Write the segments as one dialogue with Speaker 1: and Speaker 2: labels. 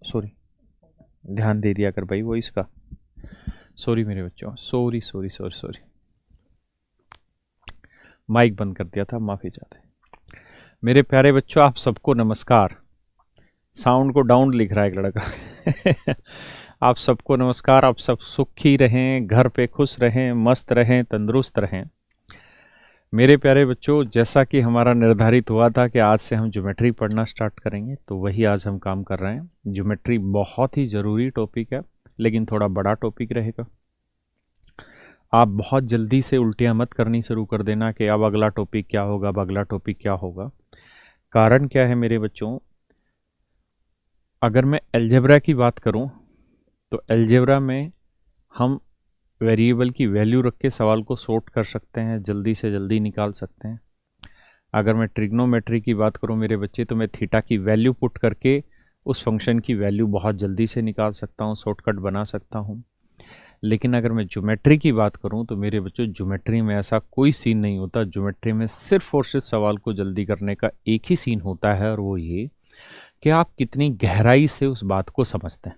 Speaker 1: Sorry, ध्यान दे दिया कर भाई वो इसका। सॉरी मेरे बच्चों, sorry sorry sorry sorry, mike बंद कर दिया था, माफ़ी चाहते। मेरे प्यारे बच्चों, आप सबको नमस्कार। साउंड को डाउन लिख रहा है एक लड़का। आप सबको नमस्कार। आप सब सुखी रहें, घर पे खुश रहें, मस्त रहें, तंदुरुस्त रहें। मेरे प्यारे बच्चों, जैसा कि हमारा निर्धारित हुआ था कि आज से हम ज्योमेट्री पढ़ना स्टार्ट करेंगे, तो वही आज हम काम कर रहे हैं। ज्योमेट्री बहुत ही ज़रूरी टॉपिक है, लेकिन थोड़ा बड़ा टॉपिक रहेगा। आप बहुत जल्दी से उल्टियाँ मत करनी शुरू कर देना कि अब अगला टॉपिक क्या होगा, अब अगला टॉपिक क्या होगा। कारण क्या है मेरे बच्चों, अगर मैं अलजेब्रा की बात करूं तो अलजेब्रा में हम वेरिएबल की वैल्यू रख के सवाल को सॉर्ट कर सकते हैं, जल्दी से जल्दी निकाल सकते हैं। अगर मैं ट्रिग्नोमेट्री की बात करूं मेरे बच्चे, तो मैं थीटा की वैल्यू पुट करके उस फंक्शन की वैल्यू बहुत जल्दी से निकाल सकता हूं, शॉर्टकट बना सकता हूं। लेकिन अगर मैं ज्योमेट्री की बात करूं तो मेरे बच्चों, ज्योमेट्री में ऐसा कोई सीन नहीं होता। ज्योमेट्री में सिर्फ और सिर्फ सवाल को जल्दी करने का एक ही सीन होता है, और वो ये कि आप कितनी गहराई से उस बात को समझते हैं।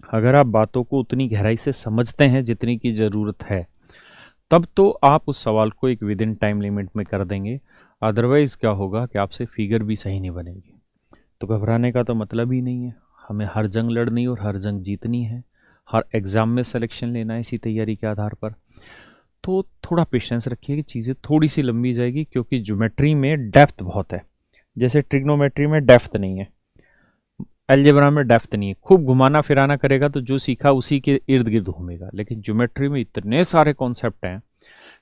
Speaker 1: अगर आप बातों को उतनी गहराई से समझते हैं जितनी की ज़रूरत है, तब तो आप उस सवाल को एक विद इन टाइम लिमिट में कर देंगे। अदरवाइज़ क्या होगा कि आपसे फिगर भी सही नहीं बनेगी। तो घबराने का तो मतलब ही नहीं है। हमें हर जंग लड़नी और हर जंग जीतनी है, हर एग्ज़ाम में सिलेक्शन लेना है इसी तैयारी के आधार पर। तो थोड़ा पेशेंस रखिए कि चीज़ें थोड़ी सी लंबी जाएगी, क्योंकि ज्योमेट्री में डेप्थ बहुत है। जैसे ट्रिग्नोमेट्री में डेप्थ नहीं है, अलजेब्रा में डेप्थ नहीं है। खूब घुमाना फिराना करेगा तो जो सीखा उसी के इर्द गिर्द घूमेगा। लेकिन ज्योमेट्री में इतने सारे कॉन्सेप्ट हैं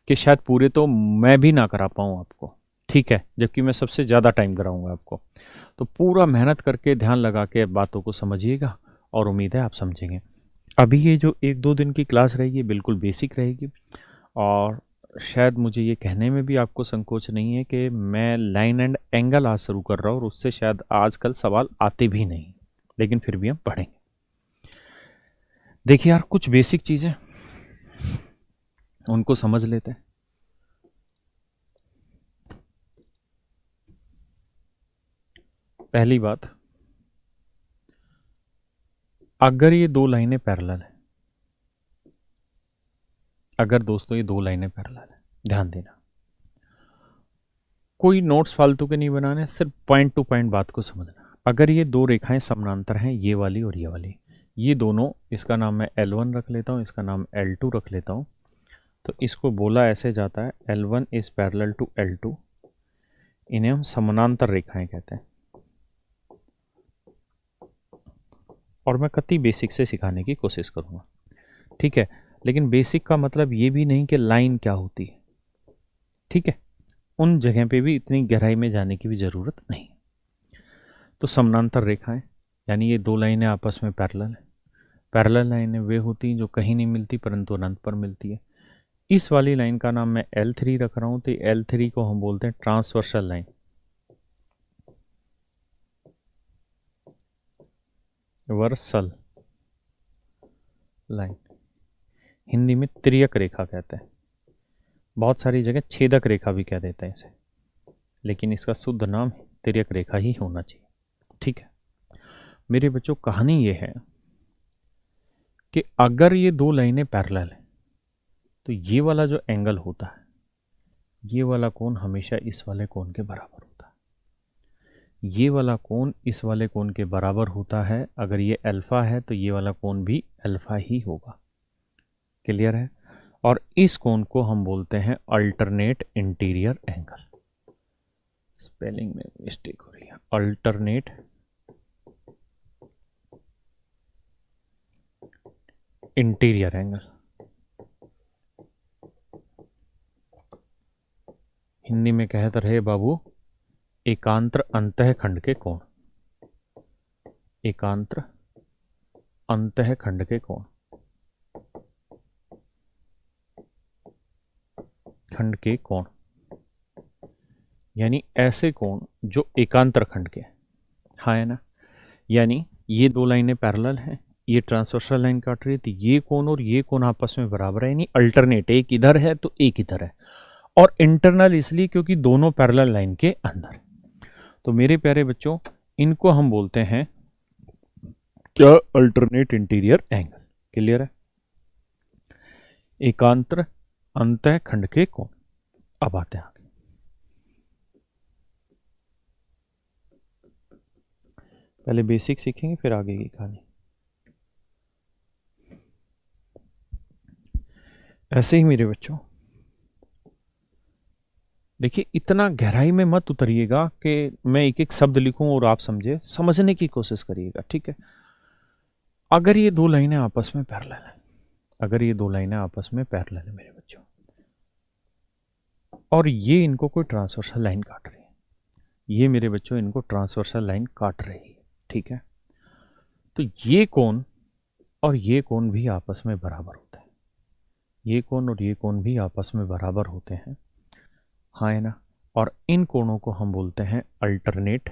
Speaker 1: कि शायद पूरे तो मैं भी ना करा पाऊँ आपको, ठीक है, जबकि मैं सबसे ज़्यादा टाइम कराऊंगा आपको। तो पूरा मेहनत करके ध्यान लगा के बातों को समझिएगा, और उम्मीद है आप समझेंगे। अभी ये जो 1-2 दिन की क्लास रहेगी बिल्कुल बेसिक रहेगी, और शायद मुझे ये कहने में भी आपको संकोच नहीं है कि मैं लाइन एंड एंगल आज शुरू कर रहा हूँ, और उससे शायद आजकल सवाल आते भी नहीं, लेकिन फिर भी हम पढ़ेंगे। देखिए यार, कुछ बेसिक चीज़ें उनको समझ लेते हैं। पहली बात, अगर ये दो लाइनें पैरेलल है, अगर दोस्तों ये दो लाइनें पैरेलल है, ध्यान देना, कोई नोट्स फालतू के नहीं बनाने, सिर्फ पॉइंट टू पॉइंट बात को समझना। अगर ये दो रेखाएं समानांतर हैं, ये वाली और ये वाली, ये दोनों, इसका नाम मैं L1 रख लेता हूँ, इसका नाम L2 रख लेता हूँ। तो इसको बोला ऐसे जाता है, L1 is parallel to L2। इन्हें हम समानांतर रेखाएं कहते हैं, और मैं कति बेसिक से सिखाने की कोशिश करूँगा, ठीक है। लेकिन बेसिक का मतलब ये भी नहीं कि लाइन क्या होती है, ठीक है। उन जगह पे भी इतनी गहराई में जाने की भी ज़रूरत नहीं। तो समानांतर रेखाएं यानी ये दो लाइनें आपस में पैरेलल है। पैरेलल लाइनें वे होती हैं जो कहीं नहीं मिलती परंतु अनंत पर मिलती है। इस वाली लाइन का नाम मैं L3 रख रहा हूँ, तो L3 को हम बोलते हैं transversal line, Vercel line. Hindi में तिर्यक रेखा कहते हैं, बहुत सारी जगह छेदक रेखा भी कह देते हैं इसे, लेकिन इसका शुद्ध नाम तिर्यक रेखा ही होना चाहिए, ठीक है। मेरे बच्चों, कहानी ये है कि अगर ये दो लाइनें पैरेलल हैं, तो ये वाला जो एंगल होता है, ये वाला कोण हमेशा इस वाले कोण के बराबर होता है। ये वाला कोण इस वाले कोण के बराबर होता है। अगर ये अल्फा है तो ये वाला कोण भी अल्फा ही होगा। क्लियर है। और इस कोण को हम बोलते हैं अल्टरनेट इंटीरियर एंगल। स्पेलिंग में मिस्टेक हो रही है, अल्टरनेट इंटीरियर एंगल। हिंदी में कहते रहे बाबू, एकांतर अंतःखंड के कोण, एकांतर अंतःखंड के कोण, खंड के कोण, यानी ऐसे कोण जो एकांतर खंड के, हाँ है ना। यानी ये दो लाइनें पैरेलल हैं, ये ट्रांसवर्सल लाइन काट रही है, तो ये कोण और ये कोण आपस में बराबर है, यानी अल्टरनेट, एक इधर है तो एक इधर है। और इंटरनल इसलिए क्योंकि दोनों पैरेलल लाइन के अंदर। तो मेरे प्यारे बच्चों, इनको हम बोलते हैं क्या? Alternate interior angle. क्लियर है? एकांतर अंतः खंड के कोण। अब आते हैं आगे। पहले बेसिक सीखेंगे फिर आगे की कहानी। ऐसे ही मेरे बच्चों देखिए, इतना गहराई में मत उतरिएगा कि मैं एक एक शब्द लिखूं और आप समझे, समझने की कोशिश करिएगा, ठीक है? अगर ये दो लाइनें आपस में पैरेलल है, अगर ये दो लाइनें आपस में पैरेलल है मेरे बच्चों, और ये इनको कोई ट्रांसवर्सल लाइन काट रही है, ये मेरे बच्चों इनको ट्रांसवर्सल लाइन काट रही है, ठीक है? तो ये कोण और ये कोण भी आपस में बराबर होते हैं, ये कोण और ये कोण भी आपस में बराबर होते हैं, हाँ है ना? और इन कोणों को हम बोलते हैं alternate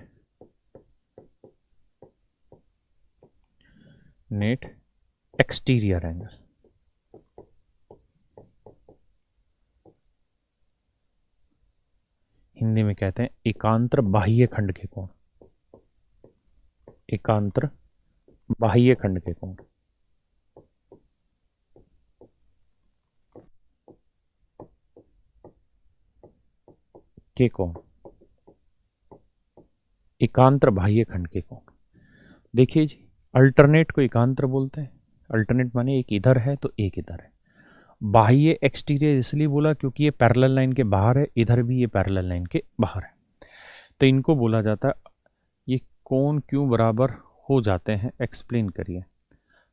Speaker 1: net exterior angle. Hindi में कहते हैं एकांतर बाह्य खंड के कोण, एकांतर बाह्य खंड के कोण। के कोण, एकांतर बाह्य खंड के कोण। देखिए जी, अल्टरनेट को एकांतर बोलते हैं, अल्टरनेट माने एक इधर है तो एक इधर है। बाह्य एक्सटीरियर इसलिए बोला क्योंकि ये पैरेलल लाइन के बाहर है, इधर भी ये पैरेलल लाइन के बाहर है, तो इनको बोला जाता है। ये कोण क्यों बराबर हो जाते हैं, एक्सप्लेन करिए।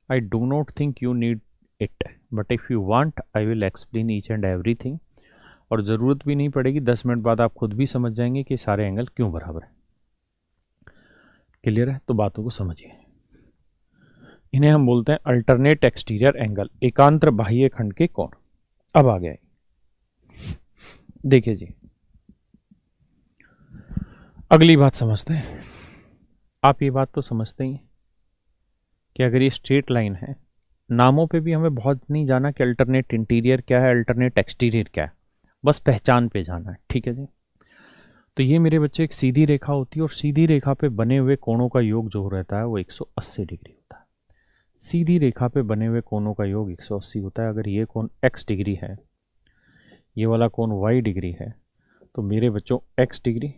Speaker 1: I do not think you need it, but if you want I will explain each and everything. और ज़रूरत भी नहीं पड़ेगी, 10 मिनट बाद आप खुद भी समझ जाएंगे कि सारे एंगल क्यों बराबर है। क्लियर है? तो बातों को समझिए। इन्हें हम बोलते हैं अल्टरनेट एक्सटीरियर एंगल, एकांतर बाह्य खंड के कोण। अब आ गया, देखिए जी, अगली बात समझते हैं। आप ये बात तो समझते ही हैं कि अगर ये स्ट्रेट लाइन है, नामों पे भी हमें बहुत नहीं जाना कि अल्टरनेट इंटीरियर क्या है, अल्टरनेट एक्सटीरियर क्या है, बस पहचान पे जाना है, ठीक है जी? तो ये मेरे बच्चे एक सीधी रेखा होती है और सीधी रेखा पे बने हुए कोणों का योग जो रहता है वो 180 डिग्री होता है। सीधी रेखा पे बने हुए कोणों का योग 180 होता है। अगर ये कोण x डिग्री है, ये वाला कोण y डिग्री है, तो मेरे बच्चों x degree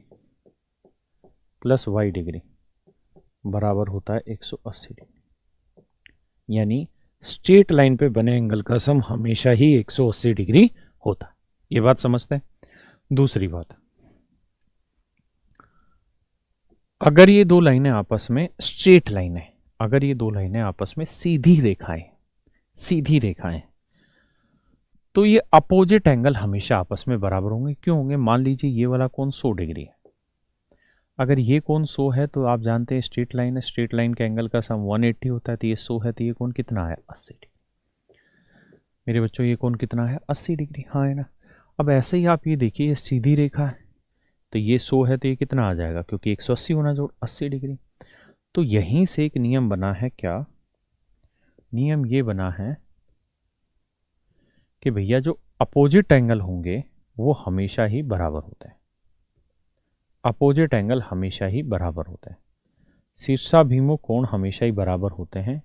Speaker 1: plus y degree बराबर होता है 180 डिग्री। यानी स्ट्रेट लाइन पे बने एंगल का सम हमेशा ही 180 डिग्री होता है। ये बात समझते हैं? दूसरी बात, अगर ये दो लाइनें आपस में स्ट्रेट लाइन है, अगर ये दो लाइनें आपस में सीधी रेखाएं, सीधी रेखाएं, तो ये अपोजिट एंगल हमेशा आपस में बराबर होंगे। क्यों होंगे? मान लीजिए ये वाला कोण 100 डिग्री है, अगर ये कोण 100 है तो आप जानते हैं स्ट्रेट लाइन है, स्ट्रेट लाइन के एंगल का सम 180 होता है, तो ये 100 है, तो ये कोण कितना है? 80 डिग्री। मेरे बच्चों ये कोण कितना है? 80 डिग्री, हाँ है ना? अब ऐसे ही आप ये देखिए, ये सीधी रेखा है, तो ये 100 है, तो ये कितना आ जाएगा? क्योंकि 180 होना जोड़ 80 डिग्री। तो यहीं से एक नियम बना है, क्या नियम? ये बना है कि भैया जो अपोजिट एंगल होंगे वो हमेशा ही बराबर होते हैं, अपोजिट एंगल हमेशा ही बराबर होते हैं। शीर्षाभिमुख कोण हमेशा ही बराबर होते हैं।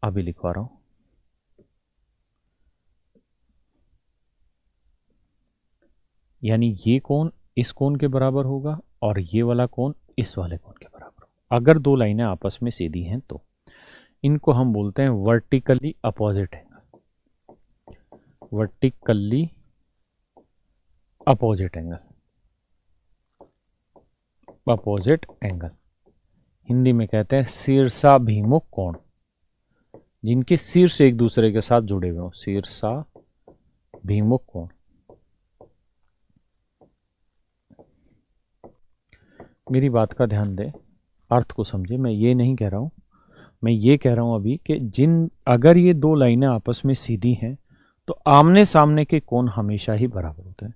Speaker 1: अभी लिखवा रहा हूं, यानी ये कोण इस कोण के बराबर होगा और ये वाला कोण इस वाले कोण के बराबर होगा। अगर दो लाइनें आपस में सीधी हैं तो इनको हम बोलते हैं vertically opposite angle, vertically opposite angle, opposite angle. Hindi में कहते हैं शीर्षाभिमुख कोण, जिनके शीर्ष एक दूसरे के साथ जुड़े हुए हों, शीर्षाभिमुख कोण। मेरी बात का ध्यान दें, अर्थ को समझे। मैं ये नहीं कह रहा हूं, मैं ये कह रहा हूं अभी कि अगर ये दो लाइनें आपस में सीधी हैं तो आमने सामने के कोण हमेशा ही बराबर होते हैं।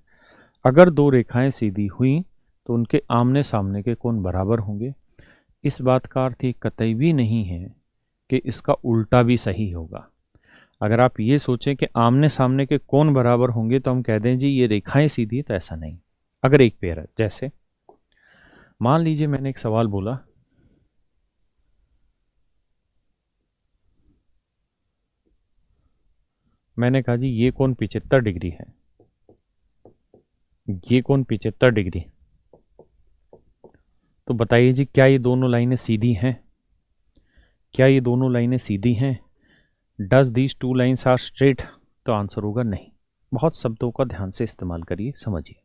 Speaker 1: अगर दो रेखाएं सीधी हुई तो उनके आमने सामने के कोण बराबर होंगे। इस बात का अर्थ ये कतई भी नहीं है कि इसका उल्टा भी सही होगा। अगर आप ये सोचें कि आमने सामने के कोण बराबर होंगे तो हम कह दें जी ये रेखाएं सीधी है, तो ऐसा नहीं। अगर एक पेयर है, जैसे मान लीजिए मैंने एक सवाल बोला, मैंने कहा जी ये कोण 75 डिग्री है, ये कोण 75 डिग्री, तो बताइए जी क्या ये दोनों लाइनें सीधी हैं? क्या ये दोनों लाइनें सीधी हैं? Does these two lines are straight? तो आंसर होगा नहीं। बहुत शब्दों का ध्यान से इस्तेमाल करिए, समझिए।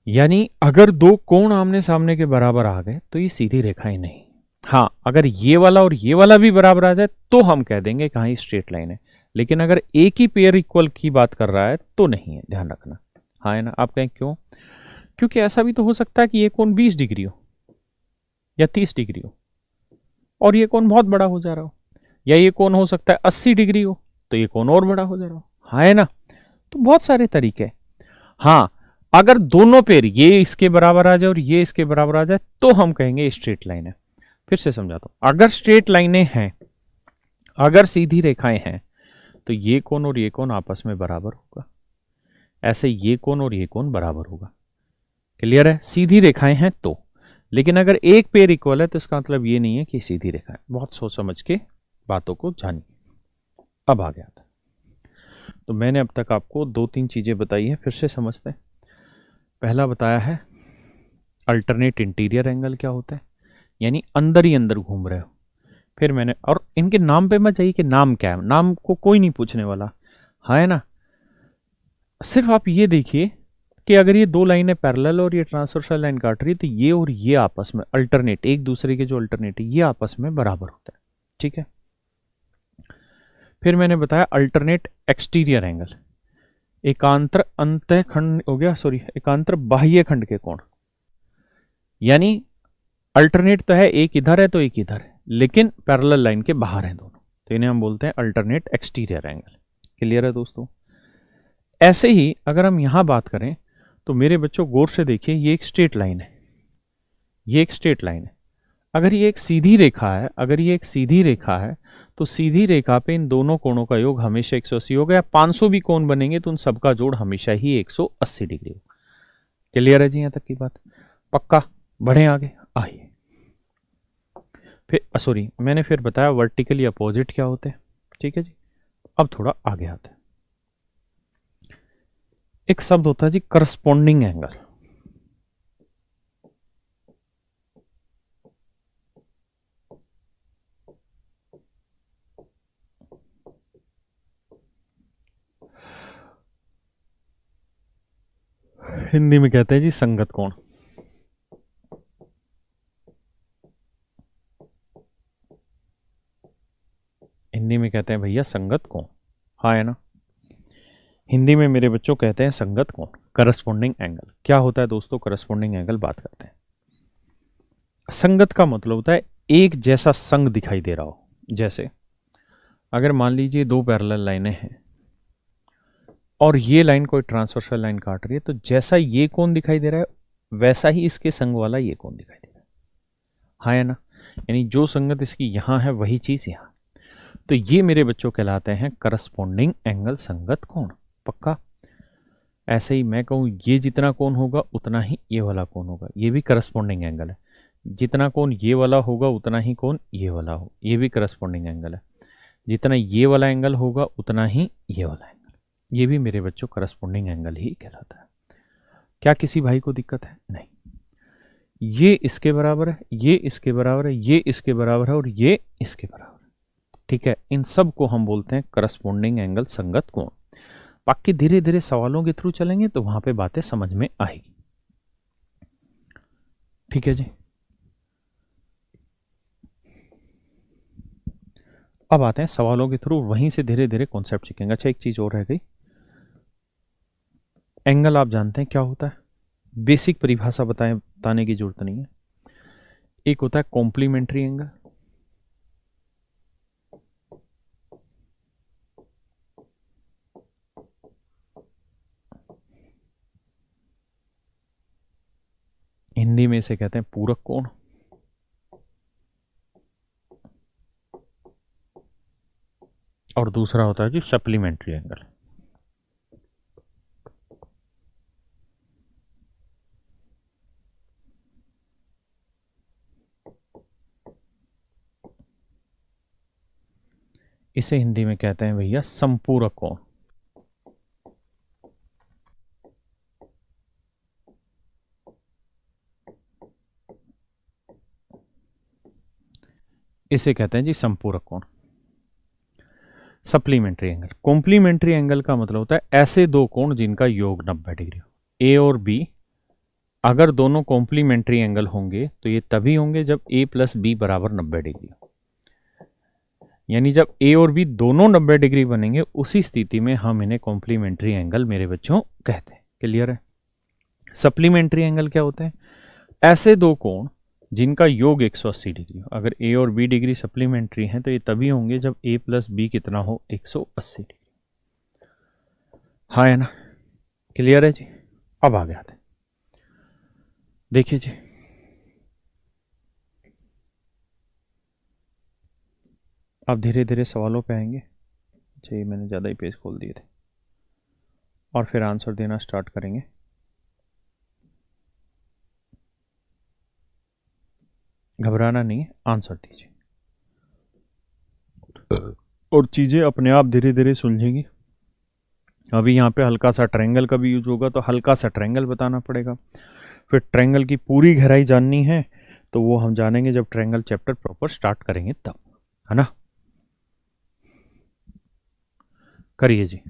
Speaker 1: यानी अगर दो कोण आमने सामने के बराबर आ गए तो ये सीधी रेखाएं नहीं। हाँ, अगर ये वाला और ये वाला भी बराबर आ जाए तो हम कह देंगे कहाँ ये स्ट्रेट लाइन है, लेकिन अगर एक ही पेयर इक्वल की बात कर रहा है तो नहीं है, ध्यान रखना। हाँ है ना? आप कहें क्यों? क्योंकि ऐसा भी तो हो सकता है कि ये कोण 20 डिग्री हो या 30 डिग्री हो और ये कोण बहुत बड़ा हो जा रहा हो, या ये कोण हो सकता है 80 डिग्री हो तो ये कोण और बड़ा हो जा रहा हो। हाँ है ना? तो बहुत सारे तरीके हैं। हाँ, अगर दोनों पेयर ये इसके बराबर आ जाए और ये इसके बराबर आ जाए तो हम कहेंगे स्ट्रेट लाइन है। फिर से समझाता हूं, अगर स्ट्रेट लाइनें हैं, अगर सीधी रेखाएं हैं, तो ये कोण और ये कोण आपस में बराबर होगा, ऐसे ये कोण और ये कोण बराबर होगा। क्लियर है? सीधी रेखाएं हैं तो। लेकिन अगर एक पेयर इक्वल है तो इसका मतलब ये नहीं है कि सीधी रेखा है। बहुत सोच समझ के बातों को जानिए। अब आ गया था, तो मैंने अब तक आपको 2-3 चीजें बताई है, फिर से समझते हैं। पहला बताया है अल्टरनेट इंटीरियर एंगल क्या होता है, यानी अंदर ही अंदर घूम रहे हो। फिर मैंने, और इनके नाम पे मत जाइए कि नाम क्या है, नाम को कोई नहीं पूछने वाला, है ना? सिर्फ आप ये देखिए कि अगर ये दो लाइनें पैरेलल और ये ट्रांसवर्सल लाइन काट रही है तो ये और ये आपस में अल्टरनेट, एक दूसरे के जो अल्टरनेट है ये आपस में बराबर होता है। ठीक है? फिर मैंने बताया अल्टरनेट एक्सटीरियर एंगल, एकांतर अंतः खंड हो गया, सॉरी एकांतर बाह्य खंड के कोण, यानी अल्टरनेट तो है, एक इधर है तो एक इधर है, लेकिन पैरेलल लाइन के बाहर हैं दोनों, तो इन्हें हम बोलते हैं अल्टरनेट एक्सटीरियर एंगल। क्लियर है दोस्तों? ऐसे ही अगर हम यहां बात करें तो मेरे बच्चों गौर से देखिए, ये एक स्ट्रेट लाइन है, ये एक स्ट्रेट लाइन है। अगर ये एक सीधी रेखा है, अगर ये एक सीधी रेखा है तो सीधी रेखा पे इन दोनों कोणों का योग हमेशा 180 होगा, या 500 भी कोण बनेंगे तो उन सबका जोड़ हमेशा ही 180 डिग्री होगा। क्लियर है जी यहां तक की बात? पक्का? बढ़े आगे, आइए। फिर सॉरी, मैंने फिर बताया वर्टिकली अपोजिट क्या होते हैं। ठीक है जी, अब थोड़ा आगे आते हैं। एक शब्द होता है जी करस्पॉन्डिंग एंगल। हिंदी में कहते हैं जी संगत कोण। हिंदी में कहते हैं भैया संगत कोण। हाँ है ना? हिंदी में मेरे बच्चों कहते हैं संगत कोण, करस्पॉन्डिंग एंगल। क्या होता है दोस्तों करस्पॉन्डिंग एंगल? बात करते हैं। संगत का मतलब होता है एक जैसा संग दिखाई दे रहा हो। जैसे अगर मान लीजिए दो पैरेलल लाइनें हैं और ये लाइन कोई ट्रांसवर्सल लाइन काट रही है, तो जैसा ये कोण दिखाई दे रहा है वैसा ही इसके संग वाला ये कोण दिखाई दे रहा है। हाँ है ना? यानी जो संगत इसकी यहां है वही चीज यहां, तो ये मेरे बच्चों कहलाते हैं करस्पॉन्डिंग एंगल, संगत कोण। पक्का? ऐसे ही मैं कहूं ये जितना कोण होगा उतना ही ये वाला कोण होगा, ये भी करस्पॉन्डिंग एंगल है। जितना कोण ये वाला होगा उतना ही कोण ये वाला हो, ये भी करस्पॉन्डिंग एंगल है। जितना ये वाला एंगल होगा उतना ही ये वाला एंगल, ये भी मेरे बच्चों करस्पॉन्डिंग एंगल ही कहलाता है। क्या किसी भाई को दिक्कत है? नहीं। ये इसके बराबर है, ये इसके बराबर है, ये इसके बराबर है और ये इसके बराबर है। ठीक है? इन सब को हम बोलते हैं करस्पॉन्डिंग एंगल, संगत कोण। बाकी धीरे धीरे सवालों के थ्रू चलेंगे तो वहां पे बातें समझ में आएगी। ठीक है जी? अब आते हैं सवालों के थ्रू, वहीं से धीरे धीरे कॉन्सेप्ट सीखेंगे। अच्छा, एक चीज और रह गई, एंगल आप जानते हैं क्या होता है? बेसिक परिभाषा बताने की जरूरत नहीं है। एक होता है कॉम्प्लीमेंट्री एंगल, हिंदी में इसे कहते हैं पूरक कोण। और दूसरा होता है जी सप्लीमेंट्री एंगल। इसे हिंदी में कहते हैं भैया संपूरक कोण। इसे कहते हैं जी संपूरक कोण। Supplementary angle. कॉम्प्लीमेंट्री एंगल का मतलब होता है ऐसे दो कोण जिनका योग 90 डिग्री हो। ए और बी अगर दोनों कॉम्प्लीमेंट्री एंगल होंगे तो ये तभी होंगे जब ए प्लस बी बराबर 90 डिग्री हो। यानी जब ए और बी दोनों 90 डिग्री बनेंगे उसी स्थिति में हम इन्हें कॉम्प्लीमेंट्री एंगल मेरे बच्चों कहते हैं। क्लियर है? सप्लीमेंट्री एंगल क्या होते हैं? ऐसे दो कोण जिनका योग 180 डिग्री हो। अगर ए और बी डिग्री सप्लीमेंट्री हैं तो ये तभी होंगे जब ए प्लस बी कितना हो, 180 डिग्री। हाँ है ना? क्लियर है जी? अब आगे आते हैं, देखिए जी। अब धीरे धीरे सवालों पे आएंगे। जी मैंने ज़्यादा ही पेज खोल दिए थे, और फिर आंसर देना स्टार्ट करेंगे। घबराना नहीं है, आंसर दीजिए और चीज़ें अपने आप धीरे धीरे सुलझेंगी। अभी यहाँ पे हल्का सा ट्रायंगल का भी यूज होगा तो हल्का सा ट्रायंगल बताना पड़ेगा। फिर ट्रायंगल की पूरी गहराई जाननी है तो वो हम जानेंगे जब ट्रायंगल चैप्टर प्रॉपर स्टार्ट करेंगे तब, है ना? करिए जी।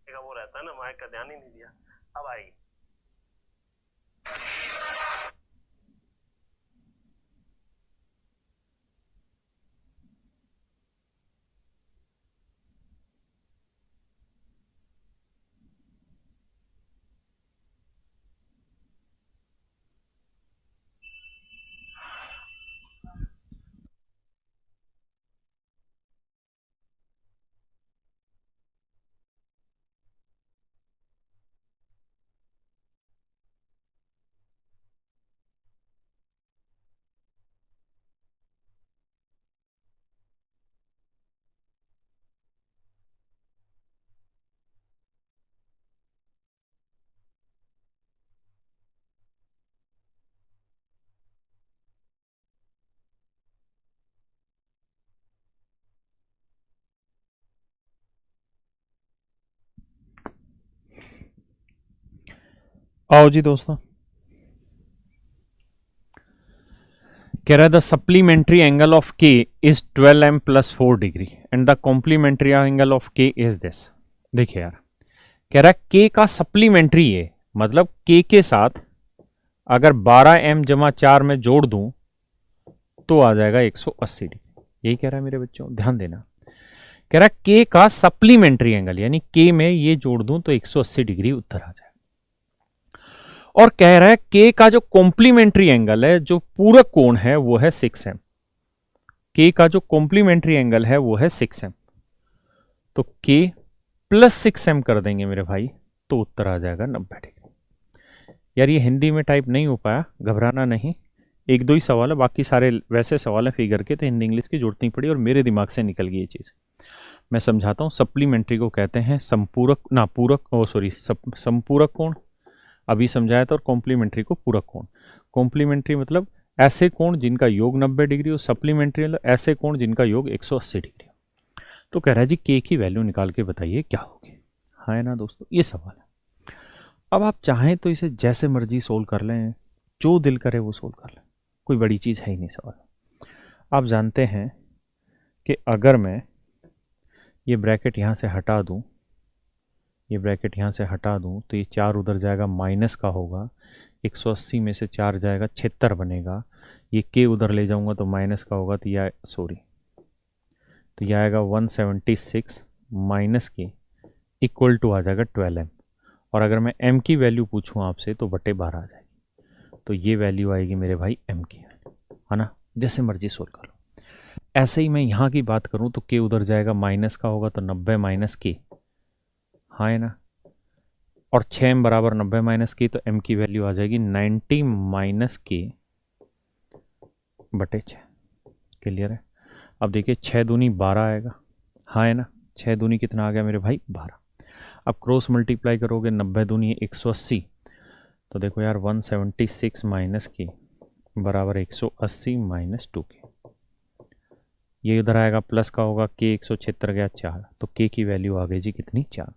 Speaker 2: वो रहता है ना, माइक का ध्यान ही नहीं दिया। अब आएगी।
Speaker 1: आओ जी दोस्तों, कह रहा है the supplementary angle of K is 12m plus 4 degree and the complementary angle of K is this. देखिए यार, कह रहा है के का सप्लीमेंट्री है, मतलब के साथ अगर 12m जमा 4 में जोड़ दूं तो आ जाएगा 180 डिग्री। यही कह रहा है मेरे बच्चों, ध्यान देना। कह रहा है के का सप्लीमेंट्री एंगल यानी के में ये जोड़ दूं तो 180 डिग्री उत्तर आ जाए। और कह रहा है के का जो कॉम्प्लीमेंट्री एंगल है, जो पूरक कोण है, वो है 6m। के का जो कॉम्प्लीमेंट्री एंगल है वो है 6m, तो के प्लस 6m कर देंगे मेरे भाई तो उत्तर आ जाएगा 90 डिग्री। यार ये हिंदी में टाइप नहीं हो पाया, घबराना नहीं, एक दो ही सवाल है, बाकी सारे वैसे सवाल है फिगर के, तो हिंदी इंग्लिश की जरूरत नहीं पड़ी और मेरे दिमाग से निकल गई ये चीज़। मैं समझाता हूँ। सप्लीमेंट्री को कहते हैं संपूरक, ना पूरक, ओ सॉरी, संपूरक कोण अभी समझाया था, और कॉम्प्लीमेंट्री को पूरक कोण। कॉम्प्लीमेंट्री मतलब ऐसे कोण जिनका योग 90 डिग्री हो, सप्लीमेंट्री मतलब ऐसे कोण जिनका योग 180 डिग्री हो। तो कह रहा है जी के की वैल्यू निकाल के बताइए क्या होगी। हाँ है ना दोस्तों, ये सवाल है। अब आप चाहें तो इसे जैसे मर्जी सोल्व कर लें, जो दिल करे वो सोल्व कर लें, कोई बड़ी चीज़ है ही नहीं सवाल। आप जानते हैं कि अगर मैं ये ब्रैकेट यहाँ से हटा दूँ, ये ब्रैकेट यहाँ से हटा दूँ तो ये 4 उधर जाएगा, माइनस का होगा, 180 में से 4 जाएगा, 76 बनेगा। ये के उधर ले जाऊँगा तो माइनस का होगा, तो यह सॉरी, तो यह आएगा 176 माइनस के इक्वल टू आ जाएगा 12m। और अगर मैं m की वैल्यू पूछूँ आपसे तो बटे 12 आ जाएगी, तो ये वैल्यू आएगी मेरे भाई m की, है ना? जैसे मर्जी सोल्व कर लो। ऐसे ही मैं यहाँ की बात करूँ तो के उधर जाएगा, माइनस का होगा, तो 90 माइनस के, हाँ है ना? और 6m बराबर 90 माइनस के, तो m की वैल्यू आ जाएगी 90 माइनस के बटे 6। क्लियर है? अब देखिए 6 दूनी 12 आएगा, हाँ है ना? 6 दूनी कितना आ गया मेरे भाई? 12। अब क्रॉस मल्टीप्लाई करोगे, 90 दूनी 180, तो देखो यार 176 माइनस के बराबर 180 माइनस 2k। ये इधर आएगा प्लस का होगा, k 176 गया 4, तो k की वैल्यू आ गई जी कितनी? 4।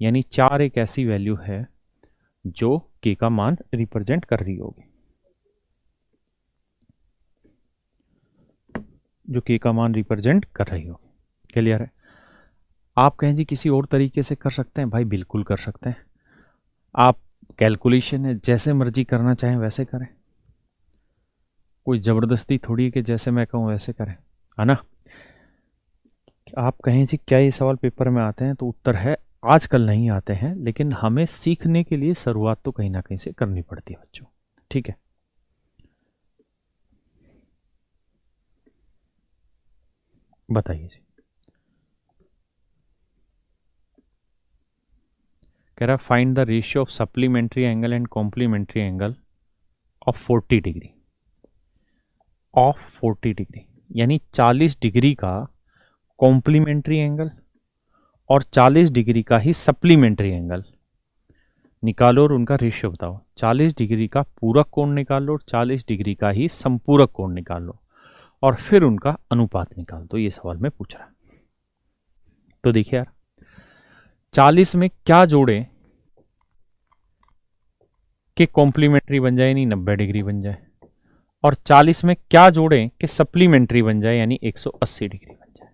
Speaker 1: यानी 4 एक ऐसी वैल्यू है जो k का मान रिप्रेजेंट कर रही होगी, जो k का मान रिप्रेजेंट कर रही होगी। क्लियर है? आप कहें जी किसी और तरीके से कर सकते हैं, भाई बिल्कुल कर सकते हैं। आप कैलकुलेशन है, जैसे मर्जी करना चाहें वैसे करें, कोई ज़बरदस्ती थोड़ी है कि जैसे मैं कहूँ वैसे करें, है ना? आप कहें जी क्या ये सवाल पेपर में आते हैं, तो उत्तर है आजकल नहीं आते हैं, लेकिन हमें सीखने के लिए शुरुआत तो कहीं ना कहीं से करनी पड़ती है बच्चों। ठीक है, बताइए जी। कह रहा find the ratio of supplementary angle and complementary angle of 40 degree, of 40 degree, यानी 40 डिग्री का कॉम्प्लीमेंट्री एंगल और 40 डिग्री का ही सप्लीमेंट्री एंगल निकालो और उनका रेशियो बताओ। 40 डिग्री का पूरक कोण निकाल लो और 40 डिग्री का ही संपूरक कोण निकाल लो, और फिर उनका अनुपात निकाल दो। ये सवाल में पूछ रहा है। तो देखिए यार, 40 में क्या जोड़े कि कॉम्प्लीमेंट्री बन जाए, यानी 90 डिग्री बन जाए, और 40 में क्या जोड़ें कि सप्लीमेंट्री बन जाए, यानी 180 डिग्री बन जाए।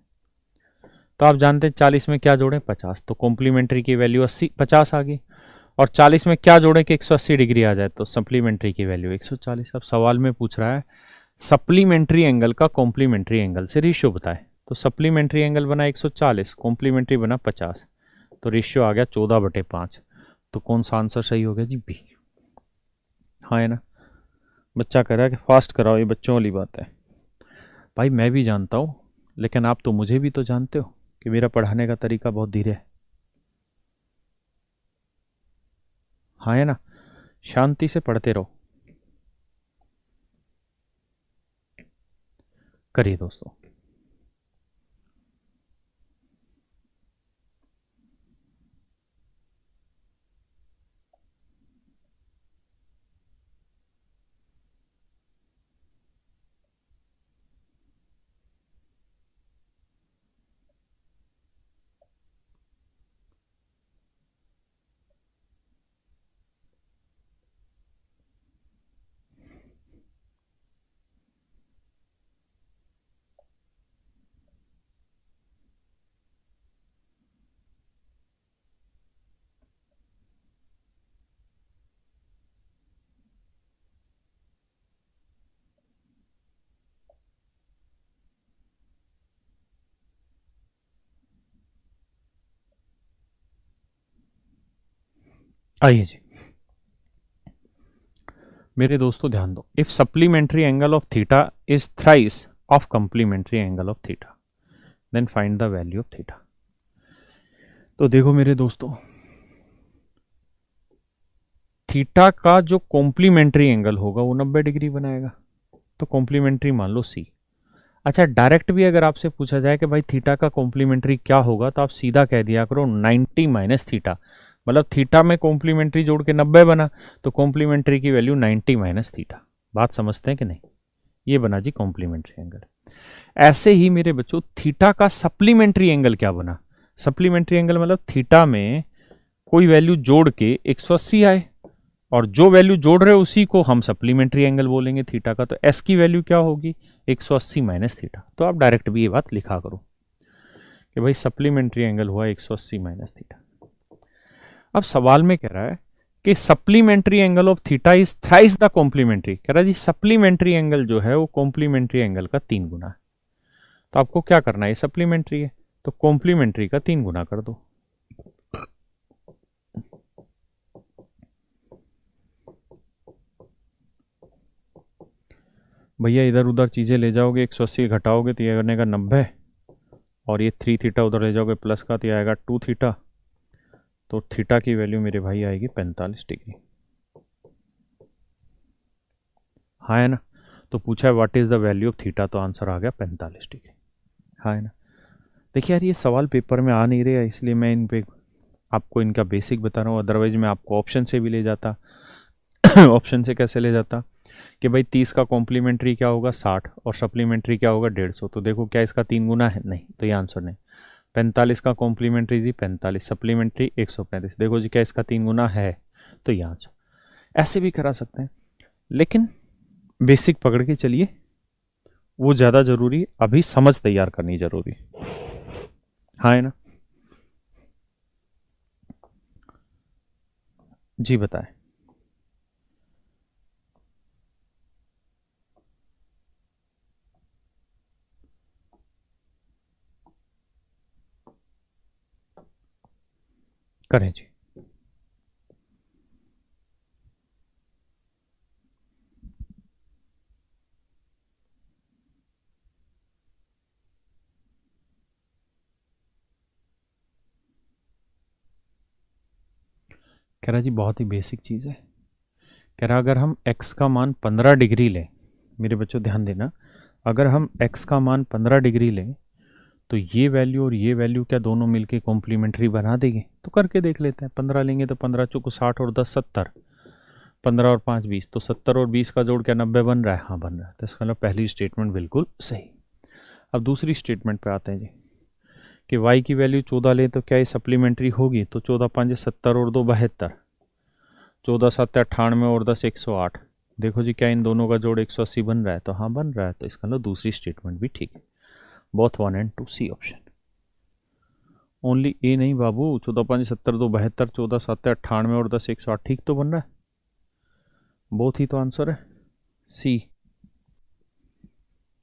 Speaker 1: तो आप जानते हैं 40 में क्या जोड़ें? 50, तो कॉम्प्लीमेंट्री की वैल्यू 50 आ गई, और 40 में क्या जोड़ें कि 180 डिग्री आ जाए, तो सप्लीमेंट्री की वैल्यू 140। अब सवाल में पूछ रहा है सप्लीमेंट्री एंगल का कॉम्प्लीमेंट्री एंगल से रेशियो बताए। तो सप्लीमेंट्री एंगल बना 140, कॉम्प्लीमेंट्री बना 50, तो रेशियो आ गया 14/5। तो कौन सा आंसर सही हो गया जी? बी। हाँ है ना? बच्चा कह रहा है कि फास्ट कराओ, ये बच्चों वाली बात है। भाई मैं भी जानता हूँ, लेकिन आप तो मुझे भी तो जानते हो कि मेरा पढ़ाने का तरीका बहुत धीरे है। हाँ है ना? शांति से पढ़ते रहो। करिए दोस्तों। आइए जी मेरे दोस्तों, ध्यान दो। If supplementary angle of theta is thrice of complementary angle of theta, then find the value of theta. तो देखो मेरे दोस्तों, थीटा का जो कॉम्प्लीमेंट्री एंगल होगा वो 90 डिग्री बनाएगा, तो कॉम्प्लीमेंट्री मान लो सी। अच्छा, डायरेक्ट भी अगर आपसे पूछा जाए कि भाई थीटा का कॉम्प्लीमेंट्री क्या होगा, तो आप सीधा कह दिया करो 90 माइनस थीटा। मतलब थीटा में कॉम्प्लीमेंट्री जोड़ के 90 बना, तो कॉम्प्लीमेंट्री की वैल्यू 90 माइनस थीटा। बात समझते हैं कि नहीं? ये बना जी कॉम्प्लीमेंट्री एंगल। ऐसे ही मेरे बच्चों, थीटा का सप्लीमेंट्री एंगल क्या बना? सप्लीमेंट्री एंगल मतलब थीटा में कोई वैल्यू जोड़ के 180 आए, और जो वैल्यू जोड़ रहे हो उसी को हम सप्लीमेंट्री एंगल बोलेंगे थीटा का। तो एस की वैल्यू क्या होगी? 180 माइनस थीटा। तो आप डायरेक्ट भी ये बात लिखा करो कि भाई सप्लीमेंट्री एंगल हुआ 180 माइनस थीटा। अब सवाल में कह रहा है कि supplementary angle of theta is thrice the complementary. कह रहा है जी सप्लीमेंट्री एंगल जो है वो कॉम्प्लीमेंट्री एंगल का 3 गुना है। तो आपको क्या करना है? सप्लीमेंट्री है तो कॉम्प्लीमेंट्री का 3 गुना कर दो। भैया इधर उधर चीज़ें ले जाओगे, 180 घटाओगे तो ये बनेगा 90, और ये 3 थीटा उधर ले जाओगे प्लस का तो ये आएगा 2 थीटा। तो थीटा की वैल्यू मेरे भाई आएगी 45 डिग्री। हाँ है ना। तो पूछा है what is the value of theta, तो आंसर आ गया 45 डिग्री। हाँ है ना। देखिए यार ये सवाल पेपर में आ नहीं रहे, इसलिए मैं इन पे आपको इनका बेसिक बता रहा हूँ, अदरवाइज मैं आपको ऑप्शन से भी ले जाता। ऑप्शन से कैसे ले जाता कि भाई 30 का कॉम्प्लीमेंट्री क्या होगा 60 और सप्लीमेंट्री क्या होगा 150। तो देखो क्या इसका 3 गुना है, नहीं, तो ये आंसर नहीं। 45 का कॉम्प्लीमेंट्री जी 45, सप्लीमेंट्री 135, देखो जी क्या इसका 3 गुना है, तो ये आंसर। ऐसे भी करा सकते हैं, लेकिन बेसिक पकड़ के चलिए, वो ज़्यादा ज़रूरी, अभी समझ तैयार करनी ज़रूरी। हाँ है ना। जी बताएं। करें जी। कह रहा जी बहुत ही बेसिक चीज़ है। कह रहा अगर हम x का मान 15 डिग्री लें, मेरे बच्चों ध्यान देना, अगर हम x का मान 15 डिग्री लें तो ये वैल्यू और ये वैल्यू क्या दोनों मिलके कॉम्प्लीमेंट्री बना देंगे? तो करके देख लेते हैं। 15 लेंगे तो 15 चौको 60 और 10 70, 15 और 5 20, तो 70 और 20 का जोड़ क्या 90 बन रहा है? हाँ बन रहा है। तो इसका मतलब पहली स्टेटमेंट बिल्कुल सही। अब दूसरी स्टेटमेंट पे आते हैं जी कि y की वैल्यू 14 लें तो क्या ये सप्लीमेंट्री होगी? तो 14 5 70 और 2 72, 14 7 98 और 10 108। देखो जी क्या इन दोनों का जोड़ 180 बन रहा है? तो हाँ बन रहा है। तो इसका मतलब दूसरी स्टेटमेंट भी ठीक है। Both 1 and 2 C option. Only A नहीं बाबू, 14 5 70 2 72, 14 7 98 और 10 108 ठीक तो बन रहा है। बोथ ही तो आंसर है, सी।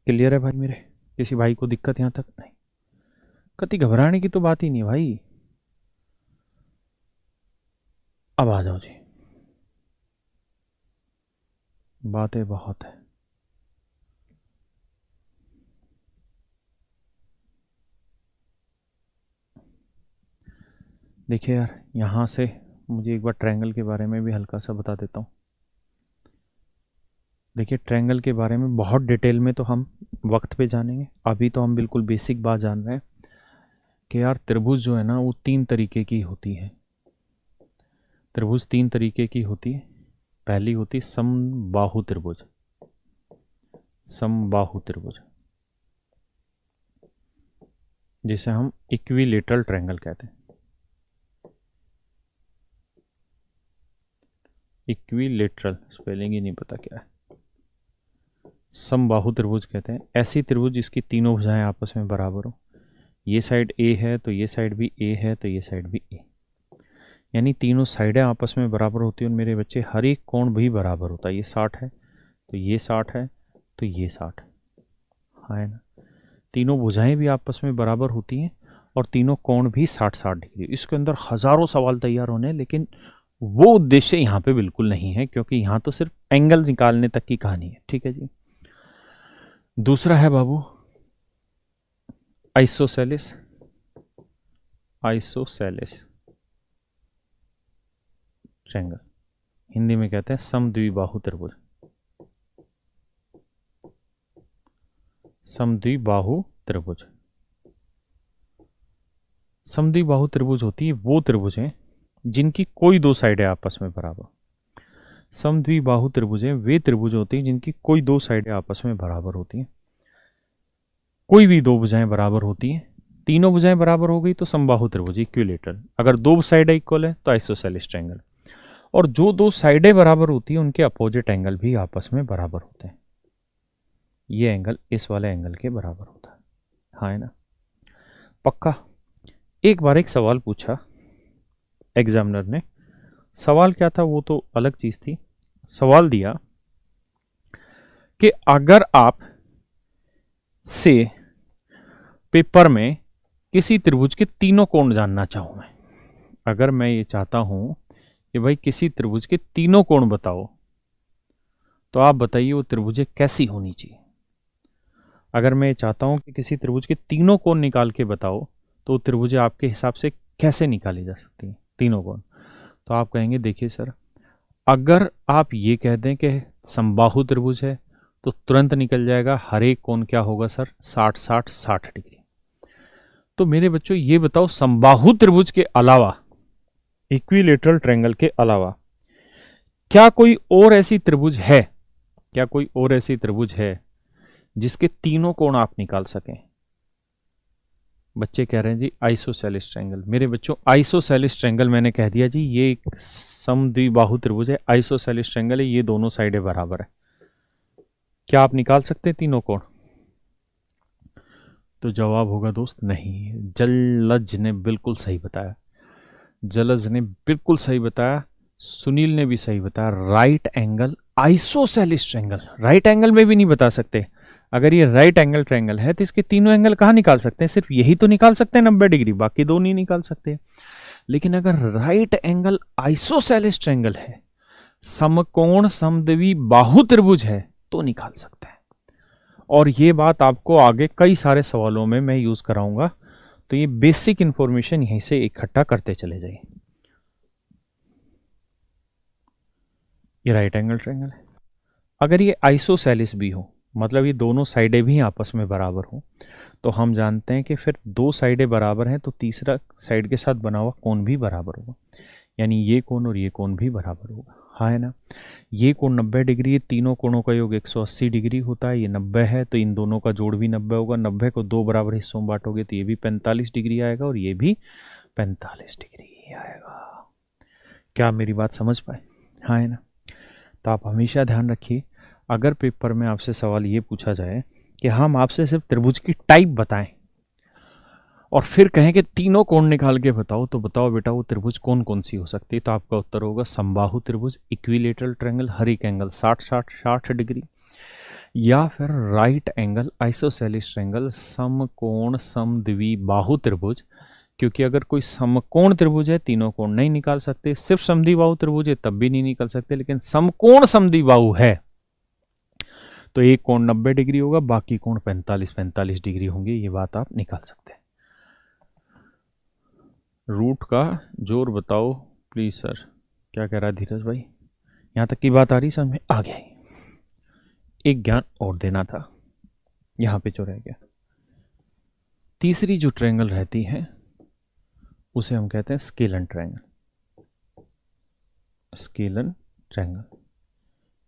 Speaker 1: क्लियर है भाई मेरे? किसी भाई को दिक्कत यहाँ तक? नहीं, कति घबराने की तो बात ही नहीं भाई। अब आ जाओ जी, बातें बहुत है। देखिए यार यहाँ से मुझे एक बार ट्रायंगल के बारे में भी हल्का सा बता देता हूँ। देखिए ट्रायंगल के बारे में बहुत डिटेल में तो हम वक्त पे जानेंगे, अभी तो हम बिल्कुल बेसिक बात जान रहे हैं कि यार त्रिभुज जो है ना वो 3 तरीके की होती है। त्रिभुज 3 तरीके की होती है। पहली होती समबाहु त्रिभुज, समबाहु त्रिभुज जिसे हम इक्विलेटरल ट्रायंगल कहते हैं। इक्विलेटरल स्पेलिंग ही नहीं पता क्या है। समबाहु त्रिभुज कहते हैं ऐसी त्रिभुज जिसकी तीनों भुजाएं आपस में बराबर हो। ये साइड ए है तो ये साइड भी ए है तो ये साइड भी ए, यानी तीनों साइडें आपस में बराबर होती हैं। और मेरे बच्चे हर एक कोण भी बराबर होता है। ये 60 है तो ये 60 है तो ये 60 है ना। तीनों भुजाएं भी आपस में बराबर होती हैं और तीनों कोण भी 60-60 डिग्री। इसके अंदर हज़ारों सवाल तैयार होने, लेकिन वो उद्देश्य यहाँ पे बिल्कुल नहीं है, क्योंकि यहाँ तो सिर्फ एंगल निकालने तक की कहानी है। ठीक है जी। दूसरा है बाबू आइसोसेलेस। आइसोसेलेस ट्रायंगल, हिंदी में कहते हैं समद्विबाहु त्रिभुज। समद्विबाहु त्रिभुज, समद्विबाहु त्रिभुज होती है वो त्रिभुजें जिनकी कोई दो साइडें आपस में बराबर। समद्विबाहु त्रिभुजें वे त्रिभुज होती हैं जिनकी कोई दो साइडें आपस में बराबर होती हैं। कोई भी दो भुजाएं बराबर होती हैं, तीनों भुजाएं बराबर हो गई तो समबाहु त्रिभुज इक्विलेटरल। अगर दो साइडें इक्वल है तो आइसोसेलेस ट्रायंगल। और जो दो साइडें बराबर होती हैं उनके अपोजिट एंगल भी आपस में बराबर होते हैं। ये एंगल इस वाले एंगल के बराबर होता है। हाँ है ना, पक्का। एक बार एक सवाल पूछा एग्जामिनर ने, सवाल क्या था वो तो अलग चीज थी। सवाल दिया कि अगर आप से पेपर में किसी त्रिभुज के तीनों कोण जानना चाहूं मैं, अगर मैं ये चाहता हूं कि भाई किसी त्रिभुज के तीनों कोण बताओ, तो आप बताइए वो त्रिभुजें कैसी होनी चाहिए। अगर मैं चाहता हूं कि किसी त्रिभुज के तीनों कोण निकाल के बताओ, तो त्रिभुजें आपके हिसाब से कैसे निकाली जा सकती हैं? तीनों कोण। तो आप कहेंगे देखिए सर, अगर आप ये कह दें कि समबाहु त्रिभुज है तो तुरंत निकल जाएगा हर एक कोण क्या होगा सर, 60-60-60 डिग्री। तो मेरे बच्चों ये बताओ, समबाहु त्रिभुज के अलावा, इक्विलेटरल ट्रायंगल के अलावा क्या कोई और ऐसी त्रिभुज है, क्या कोई और ऐसी त्रिभुज है जिसके तीनों कोण आप निकाल सकें? बच्चे कह रहे हैं जी आइसोसेलेस ट्रायंगल। मेरे बच्चों आइसोसेलेस ट्रायंगल मैंने कह दिया जी, ये एक समद्विबाहु त्रिभुज है, आइसोसेलेस ट्रायंगल है, ये दोनों साइडें बराबर है। क्या आप निकाल सकते हैं तीनों कोण? तो जवाब होगा दोस्त नहीं। जलज ने बिल्कुल सही बताया, जलज ने बिल्कुल सही बताया, सुनील ने भी सही बताया। Right angle isosceles triangle, right angle में भी नहीं बता सकते। अगर ये राइट एंगल ट्रायंगल है तो इसके तीनों एंगल कहाँ निकाल सकते हैं? सिर्फ यही तो निकाल सकते हैं 90 डिग्री, बाकी दो नहीं निकाल सकते। लेकिन अगर राइट एंगल आइसोसेलेस ट्रायंगल है, समकोण समद्वि बाहु त्रिभुज है, तो निकाल सकते हैं। और ये बात आपको आगे कई सारे सवालों में मैं यूज कराऊंगा, तो ये बेसिक इंफॉर्मेशन यहीं से इकट्ठा करते चले जाइए। ये राइट एंगल ट्रायंगल है। अगर ये आइसोसेलेस भी हो, मतलब ये दोनों साइडें भी आपस में बराबर हो, तो हम जानते हैं कि फिर दो साइडें बराबर हैं तो तीसरा साइड के साथ बना हुआ कोण भी बराबर होगा, यानी ये कोण और ये कोण भी बराबर होगा। हाँ है ना? ये कोण 90 डिग्री है, तीनों कोणों का योग 180 डिग्री होता है, ये 90 है तो इन दोनों का जोड़ भी 90 होगा। 90 को दो बराबर हिस्सों में बांटोगे तो ये भी 45 डिग्री आएगा और ये भी 45 डिग्री आएगा। क्या मेरी बात समझ पाए? हाँ है ना? तो आप हमेशा ध्यान रखिए, अगर पेपर में आपसे सवाल ये पूछा जाए कि हम आपसे सिर्फ त्रिभुज की टाइप बताएं और फिर कहें कि तीनों कोण निकाल के बताओ, तो बताओ बेटा वो त्रिभुज कौन कौन सी हो सकती है? तो आपका उत्तर होगा समबाहु त्रिभुज, इक्विलेटरल ट्रायंगल, हर एक एंगल 60-60-60 डिग्री, या फिर राइट एंगल आइसोसेलेस ट्रायंगल, समकोण समद्विबाहु त्रिभुज। क्योंकि अगर कोई समकोण त्रिभुज है तीनों कोण नहीं निकाल सकते, सिर्फ समद्विबाहु त्रिभुज है तब भी नहीं निकल सकते, लेकिन समकोण समद्विबाहु है तो एक कोण 90 डिग्री होगा, बाकी कोण 45-45 डिग्री होंगे। ये बात आप निकाल सकते हैं। रूट का जोर बताओ प्लीज सर। क्या कह रहा है धीरज भाई? यहां तक की बात आ रही, समझ में आ गया। एक ज्ञान और देना था यहां पे जो रह गया। तीसरी जो ट्रायंगल रहती है उसे हम कहते हैं स्केलन ट्रायंगल। स्केलन ट्रायंगल,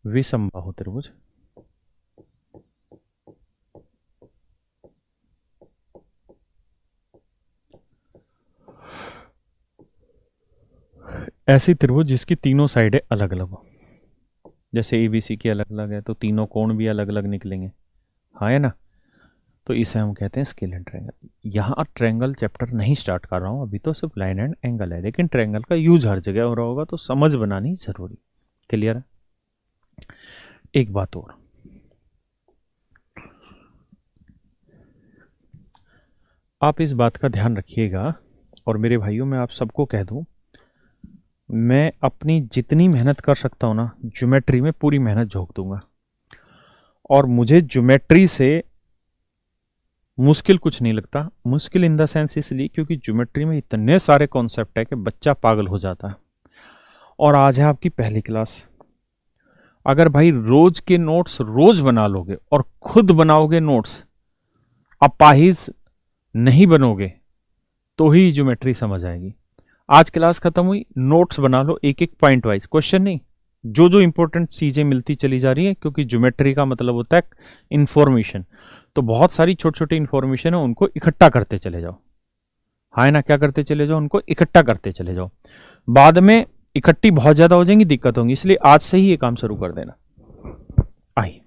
Speaker 1: विषमबाहु त्रिभुज। ऐसी त्रिभुज जिसकी तीनों साइडें अलग अलग हो, जैसे एबीसी की अलग अलग है तो तीनों कोण भी अलग अलग निकलेंगे। हाँ है ना? तो इसे हम कहते हैं स्केलन ट्रायंगल। यहाँ ट्रायंगल चैप्टर नहीं स्टार्ट कर रहा हूँ अभी, तो सिर्फ लाइन एंड एंगल है, लेकिन ट्रायंगल का यूज हर जगह हो रहा होगा तो समझ बनानी जरूरी। क्लियर है? एक बात और, आप इस बात का ध्यान रखिएगा, और मेरे भाइयों मैं आप सबको कह दूं, मैं अपनी जितनी मेहनत कर सकता हूं ना ज्योमेट्री में पूरी मेहनत झोंक दूंगा, और मुझे ज्योमेट्री से मुश्किल कुछ नहीं लगता। मुश्किल इन द सेंस इसलिए क्योंकि ज्योमेट्री में इतने सारे कॉन्सेप्ट है कि बच्चा पागल हो जाता है। और आज है आपकी पहली क्लास। अगर भाई रोज के नोट्स रोज बना लोगे और खुद बनाओगे नोट्स, अपाहिज नहीं बनोगे, तो ही ज्योमेट्री समझ आएगी। आज क्लास खत्म हुई, नोट्स बना लो एक एक पॉइंट वाइज, क्वेश्चन नहीं, जो जो इंपॉर्टेंट चीजें मिलती चली जा रही है, क्योंकि ज्योमेट्री का मतलब होता है इंफॉर्मेशन। तो बहुत सारी छोटी छोटी इंफॉर्मेशन है, उनको इकट्ठा करते चले जाओ। हाँ ना? क्या करते चले जाओ? उनको इकट्ठा करते चले जाओ। बाद में इकट्ठी बहुत ज्यादा हो जाएंगी, दिक्कत होंगी, इसलिए आज से ही ये काम शुरू कर देना। आई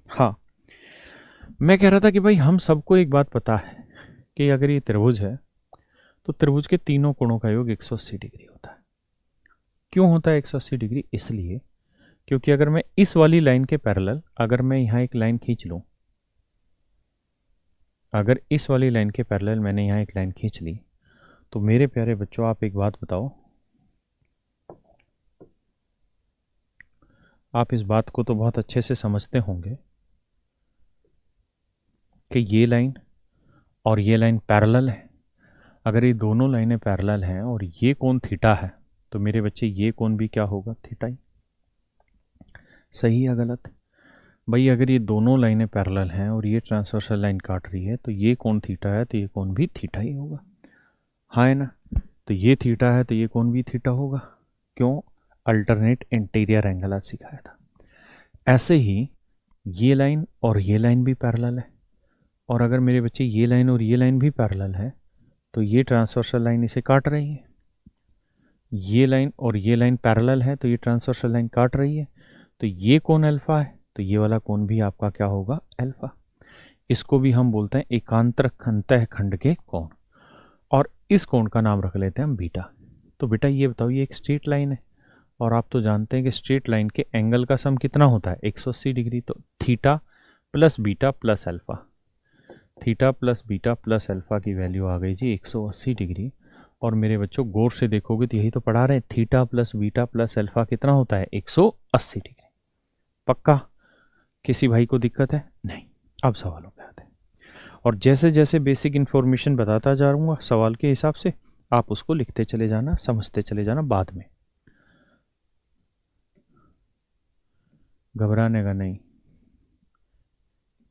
Speaker 1: हाँ, मैं कह रहा था कि भाई हम सबको एक बात पता है कि अगर ये त्रिभुज है तो त्रिभुज के तीनों कोणों का योग 180 डिग्री होता है। क्यों होता है 180 डिग्री? इसलिए क्योंकि अगर मैं इस वाली लाइन के पैरेलल, अगर मैं यहां एक लाइन खींच लूं, अगर इस वाली लाइन के पैरेलल मैंने यहां एक लाइन खींच ली, तो मेरे प्यारे बच्चों आप एक बात बताओ, आप इस बात को तो बहुत अच्छे से समझते होंगे कि ये लाइन और ये लाइन पैरेलल है। अगर ये दोनों लाइनें पैरेलल हैं और ये कोण थीटा है तो मेरे बच्चे ये कोण भी क्या होगा, थीटा ही। सही या गलत भाई? अगर ये दोनों लाइनें पैरेलल हैं और ये ट्रांसवर्सल लाइन काट रही है तो ये कोण थीटा है तो ये कोण भी थीटा ही होगा, हाँ है ना? तो ये थीटा है तो ये कोण भी थीटा होगा। क्यों? अल्टरनेट इंटीरियर एंगल आज सिखाया था। ऐसे ही ये लाइन और ये लाइन भी पैरेलल है, और अगर मेरे बच्चे ये लाइन और ये लाइन भी पैरेलल है तो ये ट्रांसवर्सल लाइन इसे काट रही है। ये लाइन और ये लाइन पैरेलल है तो ये ट्रांसवर्सल लाइन काट रही है, तो ये कोण अल्फा है तो ये वाला कोण भी आपका क्या होगा, अल्फा। इसको भी हम बोलते हैं एकांतर अंतःखंड के कोण, और इस कोण का नाम रख लेते हैं हम बीटा। तो बेटा ये बताओ, ये एक स्ट्रेट लाइन है और आप तो जानते हैं कि स्ट्रेट लाइन के एंगल का सम कितना होता है, 180 डिग्री। तो theta plus beta plus alpha, theta plus beta plus alpha की वैल्यू आ गई जी 180 डिग्री। और मेरे बच्चों गौर से देखोगे तो यही तो पढ़ा रहे हैं, theta plus beta plus alpha कितना होता है, 180 डिग्री। पक्का? किसी भाई को दिक्कत है? नहीं। अब सवालों पे आते हैं, और जैसे जैसे बेसिक इन्फॉर्मेशन बताता जा रहूँगा सवाल के हिसाब से, आप उसको लिखते चले जाना, समझते चले जाना बाद में, घबराने का नहीं,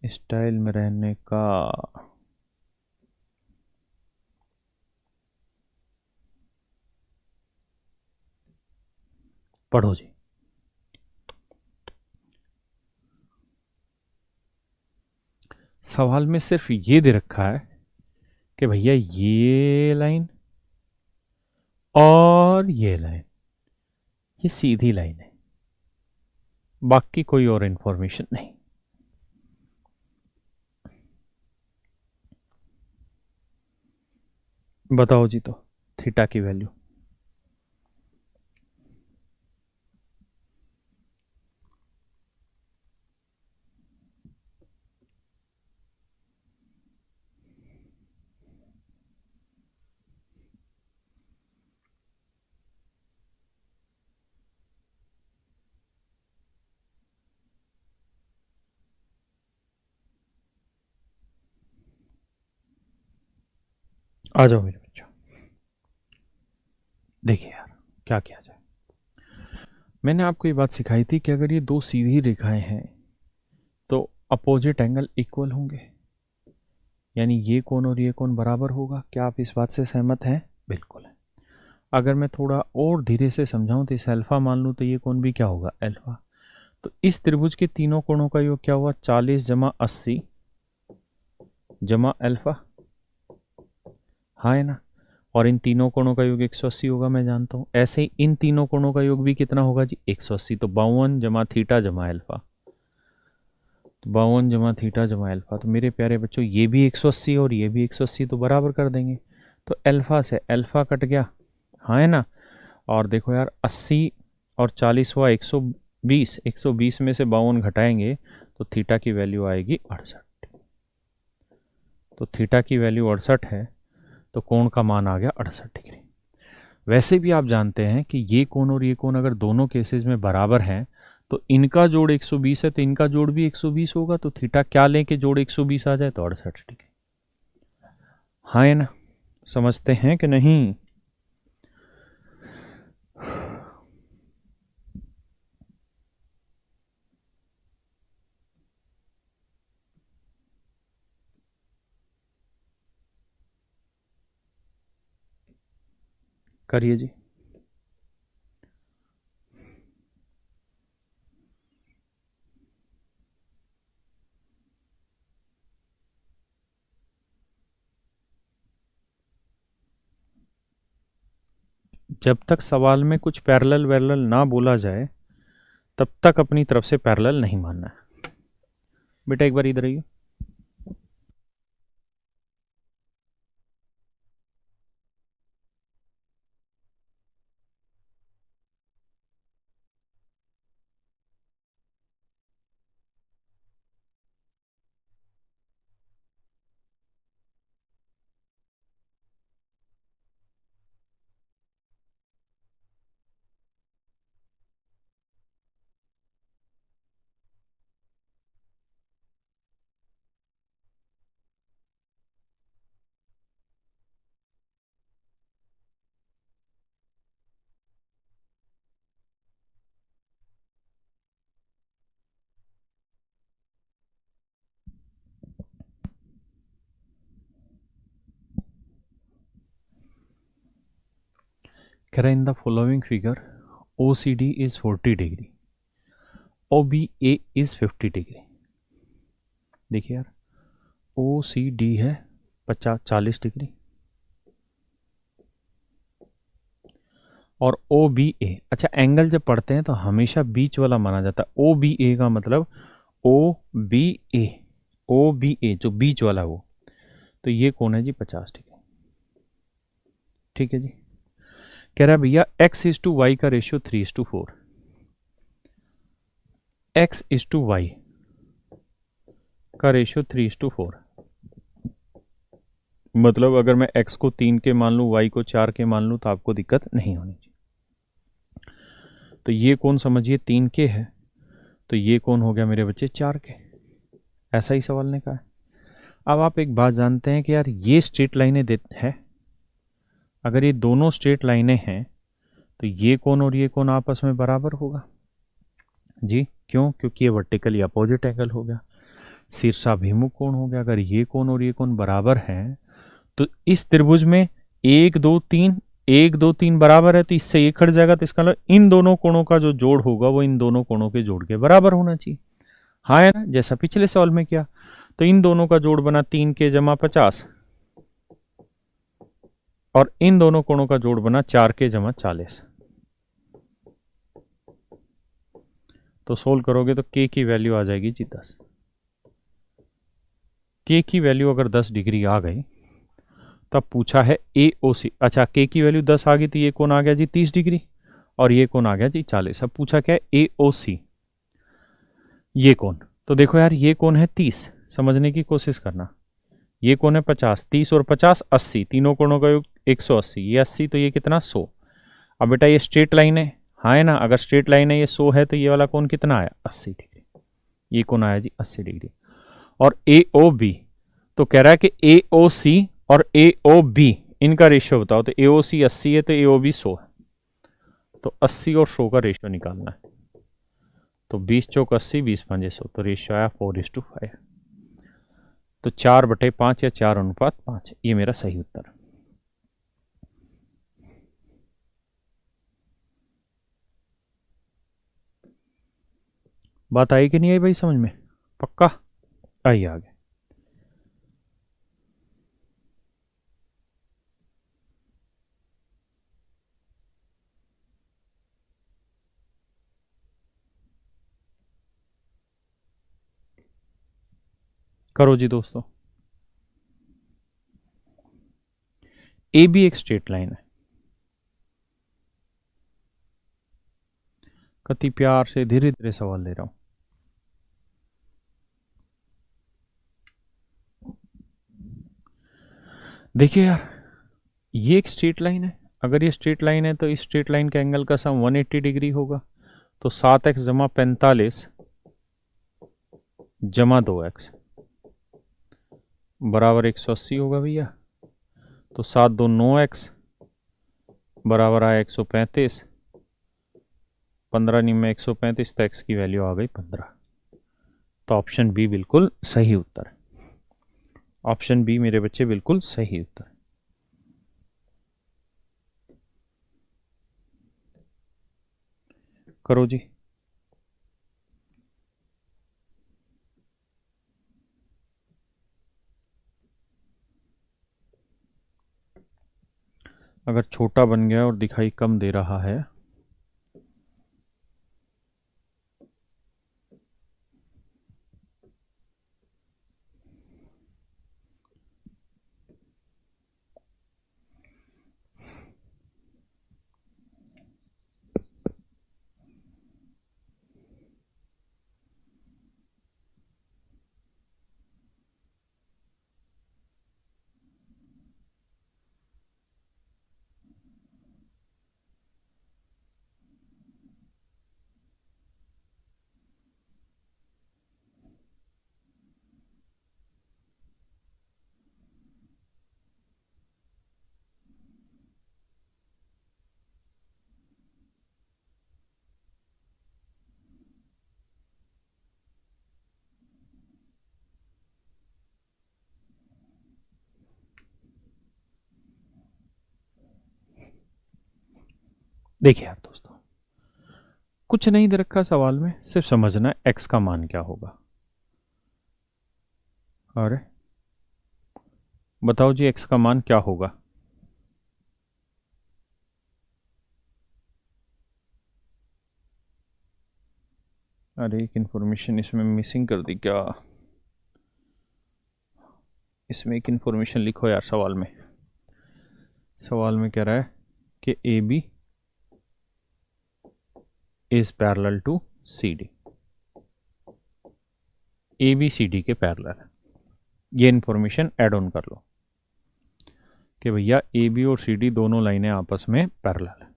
Speaker 1: स्टाइल में रहने का। पढ़ो जी। सवाल में सिर्फ ये दे रखा है कि भैया ये लाइन और ये लाइन, ये सीधी लाइन है, बाकी कोई और इंफॉर्मेशन नहीं। बताओ जी, तो थीटा की वैल्यू आ जाओ मेरे बच्चों। देखिए यार, क्या किया जाए। मैंने आपको ये बात सिखाई थी कि अगर ये दो सीधी रेखाएं हैं तो अपोजिट एंगल इक्वल होंगे, यानी ये कोण और ये कोण बराबर होगा। क्या आप इस बात से सहमत हैं? बिल्कुल है। अगर मैं थोड़ा और धीरे से समझाऊं तो इस अल्फा मान लूं तो ये कोण भी क्या होगा, अल्फा। तो इस त्रिभुज के तीनों कोणों का योग क्या हुआ, 40 जमा 80 जमा अल्फा, हाँ है ना? और इन तीनों कोणों का योग 180 होगा, मैं जानता हूँ। ऐसे ही इन तीनों कोणों का योग भी कितना होगा जी, 180। तो 52 जमा थीटा जमा अल्फा, तो 52 जमा थीटा जमा अल्फा। तो मेरे प्यारे बच्चों ये भी 180 और ये भी 180, तो बराबर कर देंगे। तो अल्फा से अल्फा कट गया, हाँ है ना? और देखो यार, 80 और 40 हुआ 120, 120 में से 52 घटाएंगे तो थीटा की वैल्यू आएगी 68। तो थीटा की वैल्यू 68 है, तो कोण का मान आ गया 68 डिग्री। वैसे भी आप जानते हैं कि ये कोण और ये कोण अगर दोनों केसेस में बराबर हैं तो इनका जोड़ 120 है तो इनका जोड़ भी 120 होगा। तो थीटा क्या लें कि जोड़ 120 आ जाए, तो 68 डिग्री, हाँ है ना? समझते हैं कि नहीं? करिए जी। जब तक सवाल में कुछ पैरेलल वैरेलल ना बोला जाए तब तक अपनी तरफ से पैरेलल नहीं मानना है। बेटा एक बार इधर आइए। कह रहा है in the following figure O C D is 40 degree, O B A is 50 degree. देखिए यार, ओ सी डी है 40 डिग्री और ओ बी ए, अच्छा एंगल जब पढ़ते हैं तो हमेशा बीच वाला माना जाता है। ओ बी ए का मतलब ओ बी ए, ओ बी ए जो बीच वाला वो, तो ये कौन है जी 50 डिग्री। ठीक है जी। कह रहा है भैया एक्स इज टू वाई का ratio 3:4, x is to y का रेशियो 3:4, मतलब अगर मैं x को 3 के मान लूँ, y को 4 के मान लूँ तो आपको दिक्कत नहीं होनी चाहिए। तो ये कौन समझिए 3 के है, तो ये कौन हो गया मेरे बच्चे 4 के। ऐसा ही सवाल ने कहा है। अब आप एक बात जानते हैं कि यार ये स्ट्रेट लाइनें है, अगर ये दोनों स्ट्रेट लाइनें हैं तो ये कौन और ये कौन आपस में बराबर होगा जी। क्यों? क्योंकि ये वर्टिकली अपोजिट एंगल हो गया, शीर्षाभिमुख कोण हो गया। अगर ये कौन और ये कौन बराबर हैं तो इस त्रिभुज में 1 2 3 1 2 3 बराबर है, तो इससे ये कट जाएगा, तो इसका मतलब इन दोनों कोणों का जो जोड़ होगा वो इन दोनों कोणों के जोड़ के बराबर होना चाहिए। हाँ है ना, जैसा पिछले सवाल में किया। तो इन दोनों का जोड़ बना 3 के जमा 50 और इन दोनों कोणों का जोड़ बना 4 के जमा 40। तो सोल्व करोगे तो के की वैल्यू आ जाएगी जी 10। के की वैल्यू अगर 10 डिग्री आ गई तब पूछा है ए ओ सी। अच्छा के की वैल्यू 10 आ गई तो ये कौन आ गया जी 30 डिग्री और ये कौन आ गया जी 40। अब पूछा क्या है ए ओ सी, ये कौन। तो देखो यार ये कौन है 30, समझने की कोशिश करना। ये कौन है 50, 30 और 50 80, तीनों कोणों का योग 180, ये 80 तो ये कितना 100। अब बेटा ये स्ट्रेट लाइन है, हाँ है ना, अगर स्ट्रेट लाइन है ये 100 है तो ये वाला कौन कितना आया 80 डिग्री, ये कौन आया जी 80 डिग्री। और ए ओ बी, तो कह रहा है कि ए ओ सी और ए ओ बी इनका रेशियो बताओ। तो ए ओ सी 80 है तो ए ओ बी 100 है, तो 80 और 100 का रेशियो निकालना है। तो 20 चौक 80, 20 पंजे 100, तो रेशियो आया 4:5। तो 4/5 या 4:5, ये मेरा सही उत्तर। बात आई कि नहीं आई भाई समझ में? पक्का आई आगे। करो जी दोस्तों। ए बी एक स्ट्रेट लाइन है, कति प्यार से धीरे धीरे सवाल ले रहा हूं। देखिए यार ये एक स्ट्रेट लाइन है, अगर ये स्ट्रेट लाइन है तो इस स्ट्रेट लाइन का एंगल का सम 180 डिग्री होगा। तो 7x जमा 45 जमा 2x बराबर 180 होगा भैया। तो 7 2 9x बराबर आया 135, 15 में 135, तो x की वैल्यू आ गई 15। तो ऑप्शन बी बिल्कुल सही उत्तर है। ऑप्शन बी मेरे बच्चे बिल्कुल सही उत्तर। करो जी। अगर छोटा बन गया और दिखाई कम दे रहा है देखिए यार दोस्तों, कुछ नहीं दे रखा सवाल में, सिर्फ समझना है x का मान क्या होगा। अरे बताओ जी x का मान क्या होगा। अरे एक इंफॉर्मेशन इसमें मिसिंग कर दी क्या। इसमें एक इंफॉर्मेशन लिखो यार सवाल में। सवाल में कह रहा है कि A B is parallel to C D. A B C D के पैरेलल है, ये इंफॉर्मेशन ऐड ऑन कर लो कि भैया ए बी और सी डी दोनों लाइनें आपस में पैरेलल है।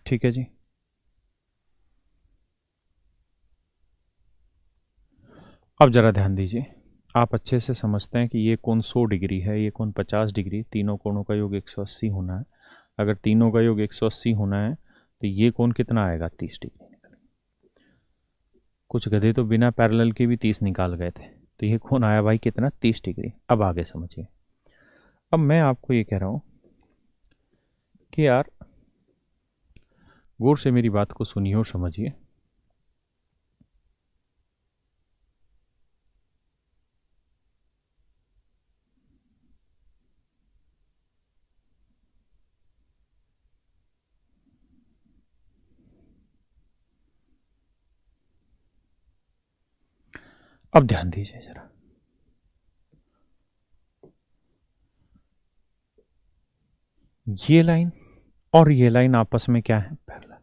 Speaker 1: ठीक है जी। अब जरा ध्यान दीजिए, आप अच्छे से समझते हैं कि ये कोण 100 डिग्री है, ये कोण 50 डिग्री, तीनों कोणों का योग 180 होना है। अगर तीनों का योग 180 होना है तो ये कोण कितना आएगा, 30 डिग्री। कुछ गधे तो बिना पैरेलल के भी 30 निकाल गए थे, तो ये कोण आया भाई कितना, 30 डिग्री। अब आगे समझिए। अब मैं आपको ये कह रहा हूं कि यार गौर से मेरी बात को सुनिए और समझिए। अब ध्यान दीजिए जरा, ये लाइन और ये लाइन आपस में क्या है, पैरेलल।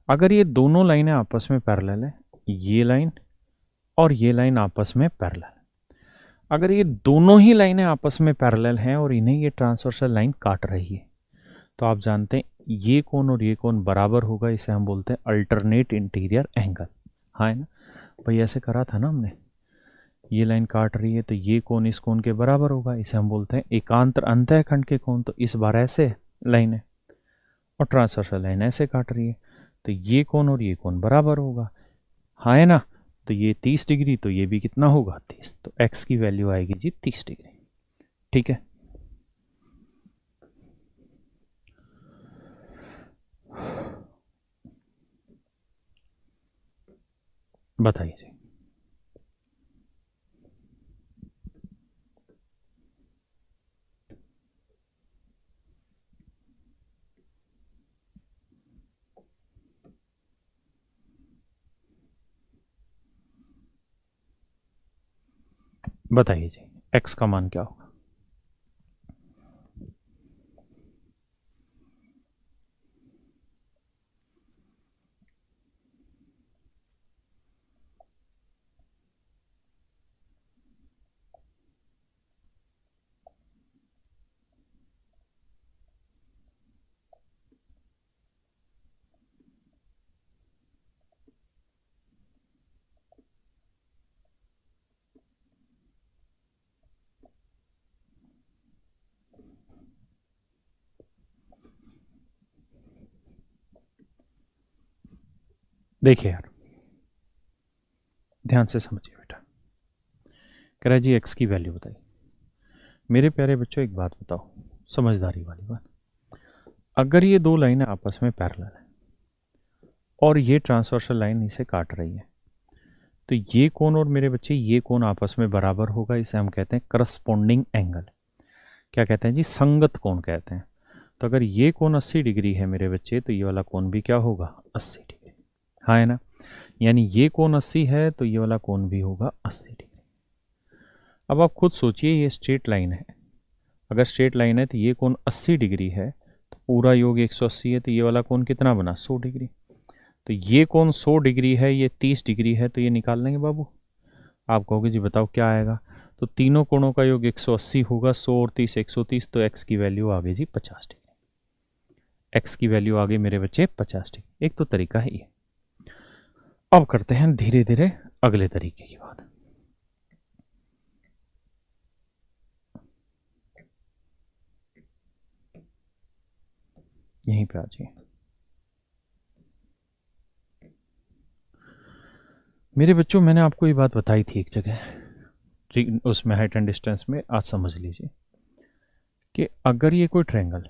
Speaker 1: अगर ये दोनों लाइनें आपस में पैरेलल है, ये लाइन और ये लाइन आपस में पैरेलल है, अगर ये दोनों ही लाइनें आपस में पैरेलल हैं और इन्हें ये ट्रांसवर्सल लाइन काट रही है, तो आप जानते हैं ये कोण और ये कोण बराबर होगा। इसे हम बोलते हैं अल्टरनेट इंटीरियर एंगल। हाँ है ना भाई, ऐसे करा था ना हमने। ये लाइन काट रही है तो ये कोण इस कोण के बराबर होगा, इसे हम बोलते हैं एकांतर अंतःखंड के कोण। तो इस बार ऐसे लाइन है और ट्रांसवर्सल लाइन ऐसे काट रही है, तो ये कोण और ये कोण बराबर होगा। हाँ है ना, तो ये 30 डिग्री, तो ये भी कितना होगा, 30। तो x की वैल्यू आएगी जी 30 डिग्री। ठीक है। बताइए जी। बताइए जी x का मान क्या होगा। देखिए यार, ध्यान से समझिए बेटा। कह रहा है जी x की वैल्यू बताइए। मेरे प्यारे बच्चों एक बात बताओ, समझदारी वाली बात। अगर ये दो लाइनें आपस में पैरेलल है और ये ट्रांसवर्सल लाइन इसे काट रही है, तो ये कोण और मेरे बच्चे ये कोण आपस में बराबर होगा। इसे हम कहते हैं करस्पॉन्डिंग एंगल। क्या कहते हैं जी, संगत कोण कहते हैं। तो अगर ये कोण 80 डिग्री है मेरे बच्चे, तो ये वाला कोण भी क्या होगा, 80 डिग्री। हाँ है ना, यानी ये कोण 80 है तो ये वाला कोण भी होगा 80 डिग्री। अब आप खुद सोचिए, ये स्ट्रेट लाइन है। अगर स्ट्रेट लाइन है तो ये कोण 80 डिग्री है, तो पूरा योग 180 है, तो ये वाला कोण कितना बना, 100 डिग्री। तो ये कोण 100 डिग्री है, ये 30 डिग्री है, तो ये निकाल लेंगे बाबू। आप कहोगे जी बताओ क्या आएगा, तो तीनों कोणों का योग 180 होगा, 100 और 30 130, तो x की वैल्यू आ गई जी 50 डिग्री। x की वैल्यू आ गई मेरे बच्चे 50 डिग्री। एक तो तरीका है ये। अब करते हैं धीरे धीरे अगले तरीके की बात। यहीं पे आ जाइए मेरे बच्चों। मैंने आपको ये बात बताई थी एक जगह उसमें हाइट एंड डिस्टेंस में आज समझ लीजिए कि अगर ये कोई ट्रायंगल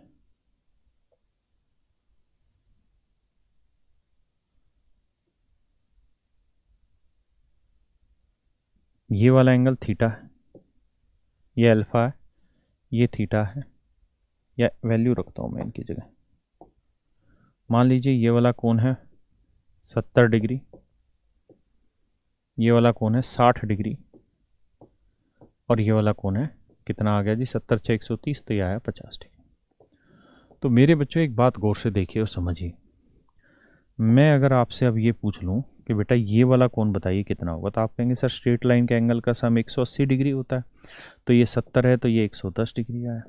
Speaker 1: ये वाला एंगल थीटा है, ये अल्फा है, ये थीटा है, या वैल्यू रखता हूं मैं इनकी जगह। मान लीजिए ये वाला कोण है 70 डिग्री, ये वाला कोण है 60 डिग्री, और ये वाला कोण है कितना आ गया जी, 70 6 130, तो ये आया 50 डिग्री। तो मेरे बच्चों एक बात गौर से देखिए और समझिए, मैं अगर आपसे अब ये पूछ लूं कि बेटा ये वाला कोण बताइए कितना होगा, तो आप कहेंगे सर स्ट्रेट लाइन के एंगल का सम 180 डिग्री होता है, तो ये 70 है तो ये 110 डिग्री आया।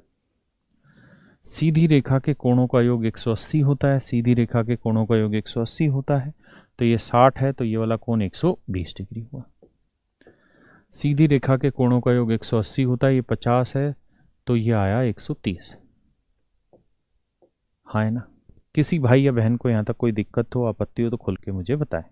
Speaker 1: सीधी रेखा के कोणों का योग 180 होता है, सीधी रेखा के कोणों का योग 180 होता है, तो ये 60 है तो ये वाला कोण 120 डिग्री हुआ। सीधी रेखा के कोणों का योग 180 होता है, ये 50 है तो ये आया 130। हाँ है ना? किसी भाई या बहन को यहाँ तक कोई दिक्कत हो, आपत्ति हो तो खुल के मुझे बताएं।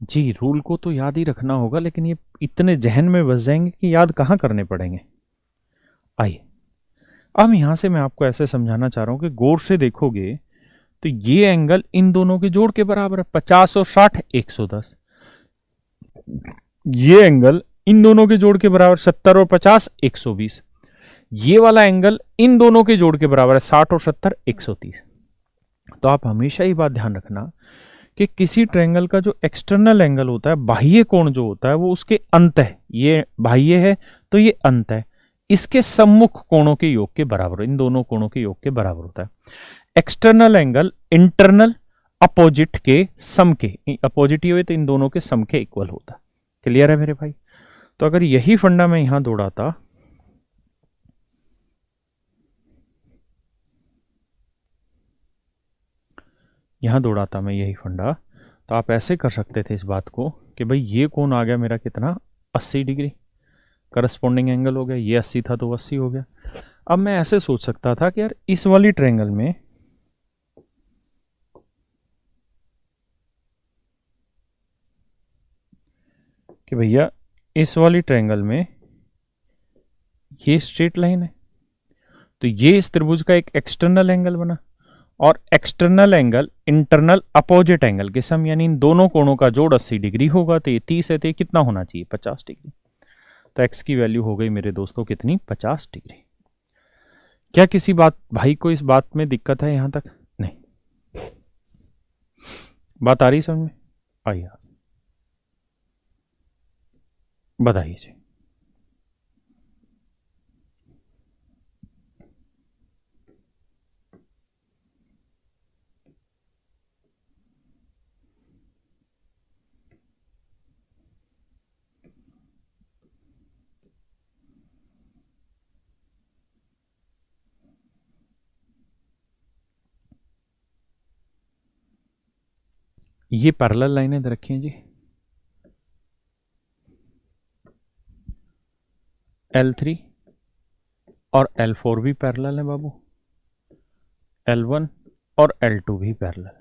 Speaker 1: जी, रूल को तो याद ही रखना होगा, लेकिन ये इतने जहन में बस जाएंगे कि याद कहाँ करने पड़ेंगे। आइए अब यहां से मैं आपको ऐसे समझाना चाह रहा हूं कि गौर से देखोगे तो ये एंगल इन दोनों के जोड़ के बराबर है, 50 और 60 110। ये एंगल इन दोनों के जोड़ के बराबर 70 और 50 120। ये वाला एंगल इन दोनों के जोड़ के बराबर है 60 और 70 130। तो आप हमेशा ही बात ध्यान रखना कि किसी ट्रायंगल का जो एक्सटर्नल एंगल होता है, बाह्य कोण जो होता है, वो उसके अंत है। ये बाह्य है तो ये अंत है, इसके सम्मुख कोणों के योग के बराबर, इन दोनों कोणों के योग के बराबर होता है। एक्सटर्नल एंगल इंटरनल अपोजिट के सम के, अपोजिट हुए तो इन दोनों के सम के इक्वल होता है। क्लियर है मेरे भाई? तो अगर यही फंडा मैं यहां दौड़ाता, मैं यही फंडा, तो आप ऐसे कर सकते थे इस बात को कि भाई ये कोण आ गया मेरा कितना, 80 डिग्री, करस्पॉन्डिंग एंगल हो गया, ये 80 था तो 80 हो गया। अब मैं ऐसे सोच सकता था कि यार इस वाली ट्रायंगल में कि भैया इस वाली ट्रायंगल में ये स्ट्रेट लाइन है, तो ये इस त्रिभुज का एक एक्सटर्नल एंगल बना, और external angle internal opposite angle के सम, यानी इन दोनों कोणों का जोड़ 80 डिग्री होगा, तो ये 30 है तो ये कितना होना चाहिए, 50 डिग्री। तो एक्स की वैल्यू हो गई मेरे दोस्तों कितनी, 50 डिग्री। क्या किसी बात भाई को इस बात में दिक्कत है यहां तक? नहीं, बात आ रही समझ में? आइए बताइए जी। ये पैरेलल लाइनें रखी हैं जी, L3 और L4 भी पैरेलल है बाबू, L1 और L2 भी पैरेलल है।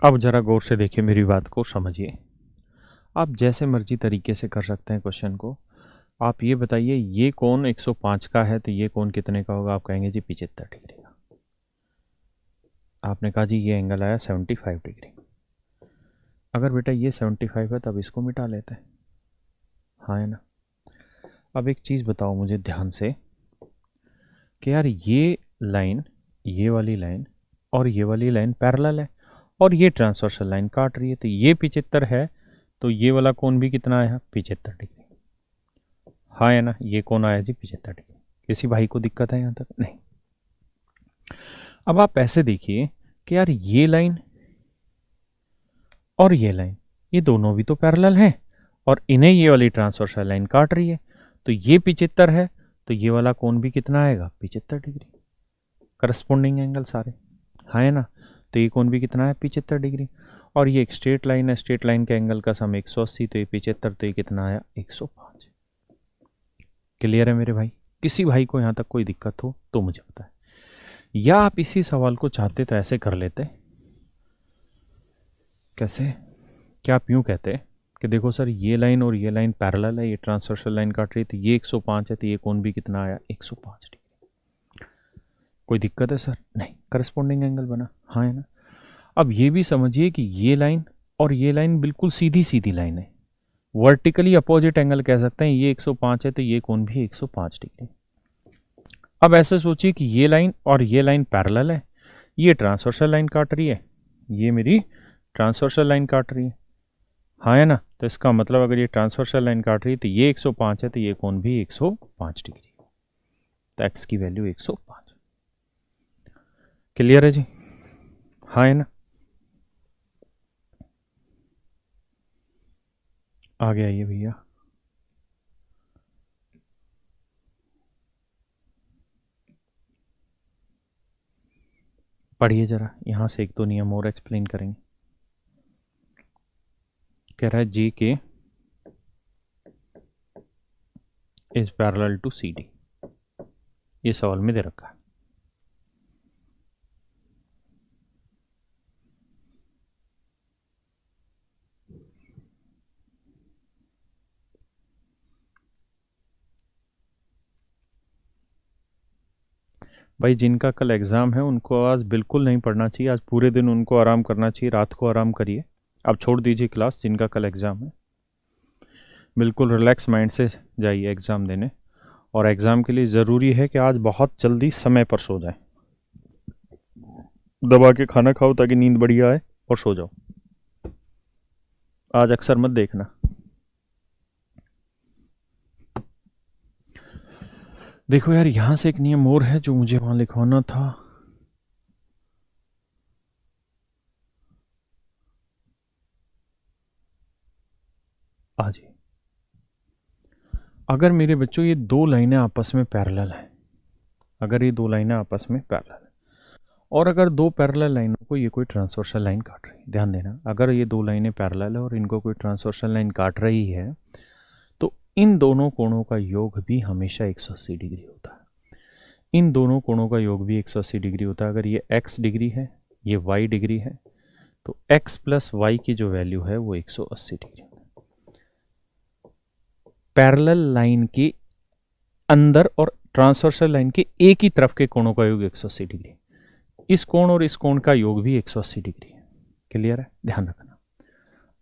Speaker 1: अब जरा गौर से देखिए, मेरी बात को समझिए। आप जैसे मर्जी तरीके से कर सकते हैं क्वेश्चन को। आप ये बताइए, ये कोण 105 का है तो ये कोण कितने का होगा? आप कहेंगे जी 75 डिग्री का। आपने कहा जी ये एंगल आया 75 डिग्री। अगर बेटा ये 75 है तब इसको मिटा लेते हैं, हाँ है ना। अब एक चीज़ बताओ मुझे ध्यान से कि यार ये लाइन, ये वाली लाइन और ये वाली लाइन पैरेलल है और ये ट्रांसवर्सल लाइन काट रही है, तो ये 75 है तो ये वाला कोण भी कितना आया? 75 डिग्री, हाँ है ना। ये कोण आया जी 75 डिग्री। किसी भाई को दिक्कत है यहाँ तक? नहीं। अब आप ऐसे देखिए कि यार ये लाइन और ये लाइन, ये दोनों भी तो पैरेलल हैं और इन्हें ये वाली ट्रांसवर्सल लाइन काट रही है, तो ये 75 है तो ये वाला कोण भी कितना आएगा? 75 डिग्री। करस्पॉन्डिंग एंगल सारे, हाँ है ना। तो ये कोण भी कितना है? 75 डिग्री। और ये एक स्ट्रेट लाइन है, स्ट्रेट लाइन के एंगल का सम 180, तो ये 75, तो ये कितना आया? 105। क्लियर है मेरे भाई? किसी भाई को यहाँ तक कोई दिक्कत हो तो मुझे बताएं, या आप इसी सवाल को चाहते तो ऐसे कर लेते। कैसे? क्या आप यूँ कहते कि देखो सर ये लाइन और ये लाइन पैरेलल है, ये ट्रांसवर्सल लाइन काट रही है, तो ये 105 है तो ये कोण भी कितना आया? 105 डिग्री। कोई दिक्कत है सर? नहीं। करस्पॉन्डिंग एंगल बना, हाँ है ना। अब ये भी समझिए कि ये लाइन और ये लाइन बिल्कुल सीधी सीधी लाइन है, वर्टिकली अपोजिट एंगल कह सकते हैं। ये 105 है तो ये कोण भी 105 डिग्री। अब ऐसे सोचिए कि ये लाइन और ये लाइन पैरेलल है, ये ट्रांसवर्सल लाइन काट रही है, ये मेरी ट्रांसवर्सल लाइन काट रही है, हाँ है ना। तो इसका मतलब अगर ये ट्रांसवर्सल लाइन काट रही है तो ये 105 है तो ये कोण भी 105 डिग्री। तो एक्स की वैल्यू 105। क्लियर है जी? हाँ है ना। आगे आइए भैया। पढ़िए जरा, यहां से एक दो नियम और एक्सप्लेन करेंगे। कह रहा है जी K is parallel to C D, ये सवाल में दे रखा है। भाई जिनका कल एग्ज़ाम है उनको आज बिल्कुल नहीं पढ़ना चाहिए, आज पूरे दिन उनको आराम करना चाहिए, रात को आराम करिए। अब छोड़ दीजिए क्लास, जिनका कल एग्ज़ाम है बिल्कुल रिलैक्स माइंड से जाइए एग्ज़ाम देने। और एग्ज़ाम के लिए ज़रूरी है कि आज बहुत जल्दी समय पर सो जाए, दबा के खाना खाओ ताकि नींद बढ़िया आए और सो जाओ। आज अक्सर मत देखना। देखो यार, यहां से एक नियम और है जो मुझे वहां लिखवाना था। आज अगर मेरे बच्चों ये दो लाइनें आपस में पैरेलल हैं, अगर ये दो लाइनें आपस में पैरेलल हैं और अगर दो पैरेलल लाइनों को ये कोई ट्रांसवर्सल लाइन काट रही है, ध्यान देना, अगर ये दो लाइनें पैरेलल है और इनको कोई ट्रांसवर्सल लाइन काट रही है तो इन दोनों कोणों का योग भी हमेशा 180 डिग्री होता है। इन दोनों कोणों का योग भी 180 डिग्री होता है। अगर ये x डिग्री है, ये y डिग्री है, तो x प्लस वाई की जो वैल्यू है वो 180 डिग्री। पैरेलल लाइन के अंदर और ट्रांसवर्सल लाइन के एक ही तरफ के कोणों का योग 180 डिग्री। इस कोण और इस कोण का योग भी 180 डिग्री है। क्लियर है? ध्यान रखना।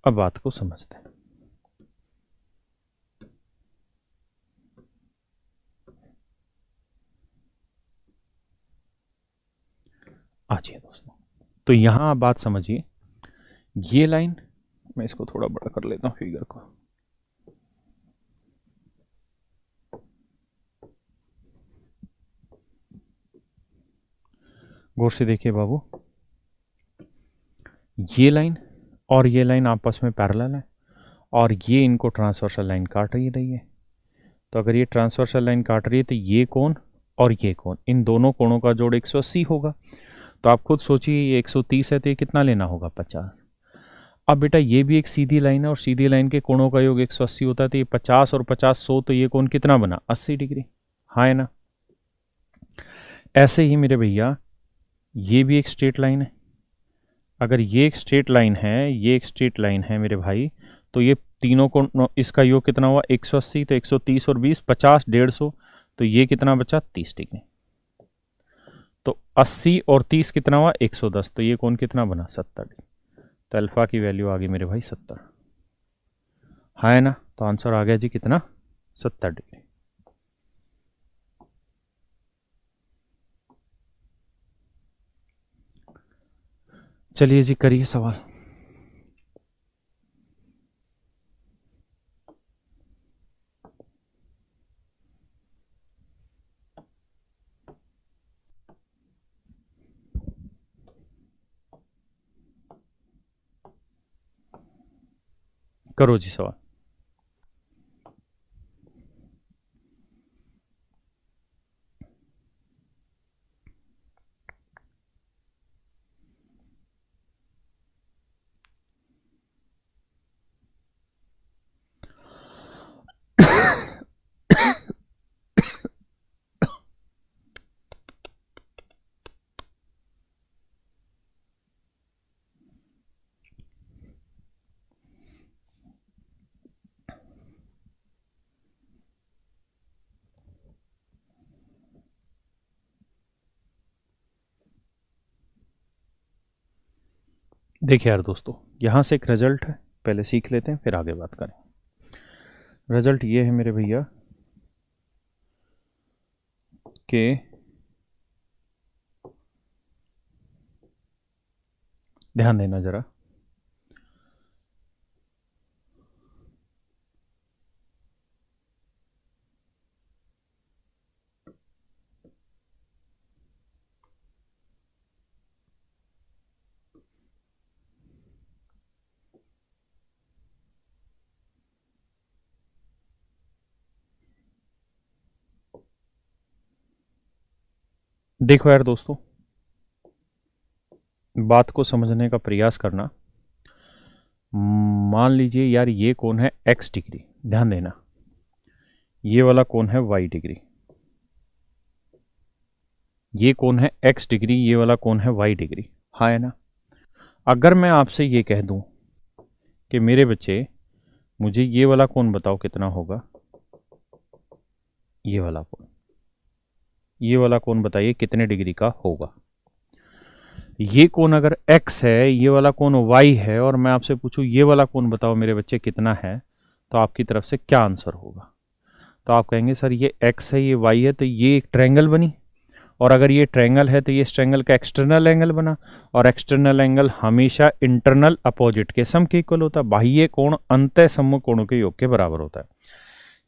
Speaker 1: अब बात को समझते हैं। आइए दोस्तों, तो यहां आप बात समझिए। ये लाइन, मैं इसको थोड़ा बड़ा कर लेता हूं फिगर को। गौर से देखिए बाबू, ये लाइन और ये लाइन आपस में पैरेलल है और ये इनको ट्रांसवर्सल लाइन काट रही है। तो अगर ये ट्रांसवर्सल लाइन काट रही है तो ये कोण और ये कोण, इन दोनों कोणों का जोड़ 180 होगा। तो आप खुद सोचिए, ये 130 है तो ये कितना लेना होगा? 50। अब बेटा ये भी एक सीधी लाइन है और सीधी लाइन के कोणों का योग 180 होता है, तो ये 50 और 50 100, तो ये कोण कितना बना? 80 डिग्री, हाँ है ना। ऐसे ही मेरे भैया ये भी एक स्ट्रेट लाइन है अगर ये एक स्ट्रेट लाइन है, ये एक स्ट्रेट लाइन है मेरे भाई, तो ये तीनों को इसका योग कितना हुआ 180, तो 130 और 20 50 150, तो ये कितना बचा 30 डिग्री। तो 80 और 30 कितना हुआ 110, तो ये कोण कितना बना 70 डिग्री। तो अल्फा की वैल्यू आ गई मेरे भाई 70। हाँ है ना, तो आंसर आ गया जी कितना 70 डिग्री। चलिए जी करिए सवाल। करो जी सवाल। देखिए यार दोस्तों, यहाँ से एक रिजल्ट है, पहले सीख लेते हैं फिर आगे बात करें। रिजल्ट ये है मेरे भैया कि ध्यान देना जरा, देखो यार दोस्तों, बात को समझने का प्रयास करना। मान लीजिए यार ये कोण है x डिग्री, ध्यान देना, ये वाला कोण है y डिग्री, ये कोण है x डिग्री, ये वाला कोण है y डिग्री। हाँ है ना। अगर मैं आपसे ये कह दूं कि मेरे बच्चे मुझे ये वाला कोण बताओ कितना होगा, ये वाला कोण, ये वाला कोण बताइए कितने डिग्री का होगा। ये कोण अगर x है, ये वाला कोण y है, और मैं आपसे पूछूं ये वाला कोण बताओ मेरे बच्चे कितना है, तो आपकी तरफ से क्या आंसर होगा। तो आप कहेंगे सर ये x है, ये y है, तो ये एक ट्रायंगल बनी, और अगर ये ट्रायंगल है तो ये इस ट्रायंगल का एक्सटर्नल एंगल बना, और एक्सटर्नल एंगल हमेशा इंटरनल अपोजिट के सम के इक्वल होता है। बाह्य कोण अंतः सम्मुख कोणों के योग के बराबर होता है,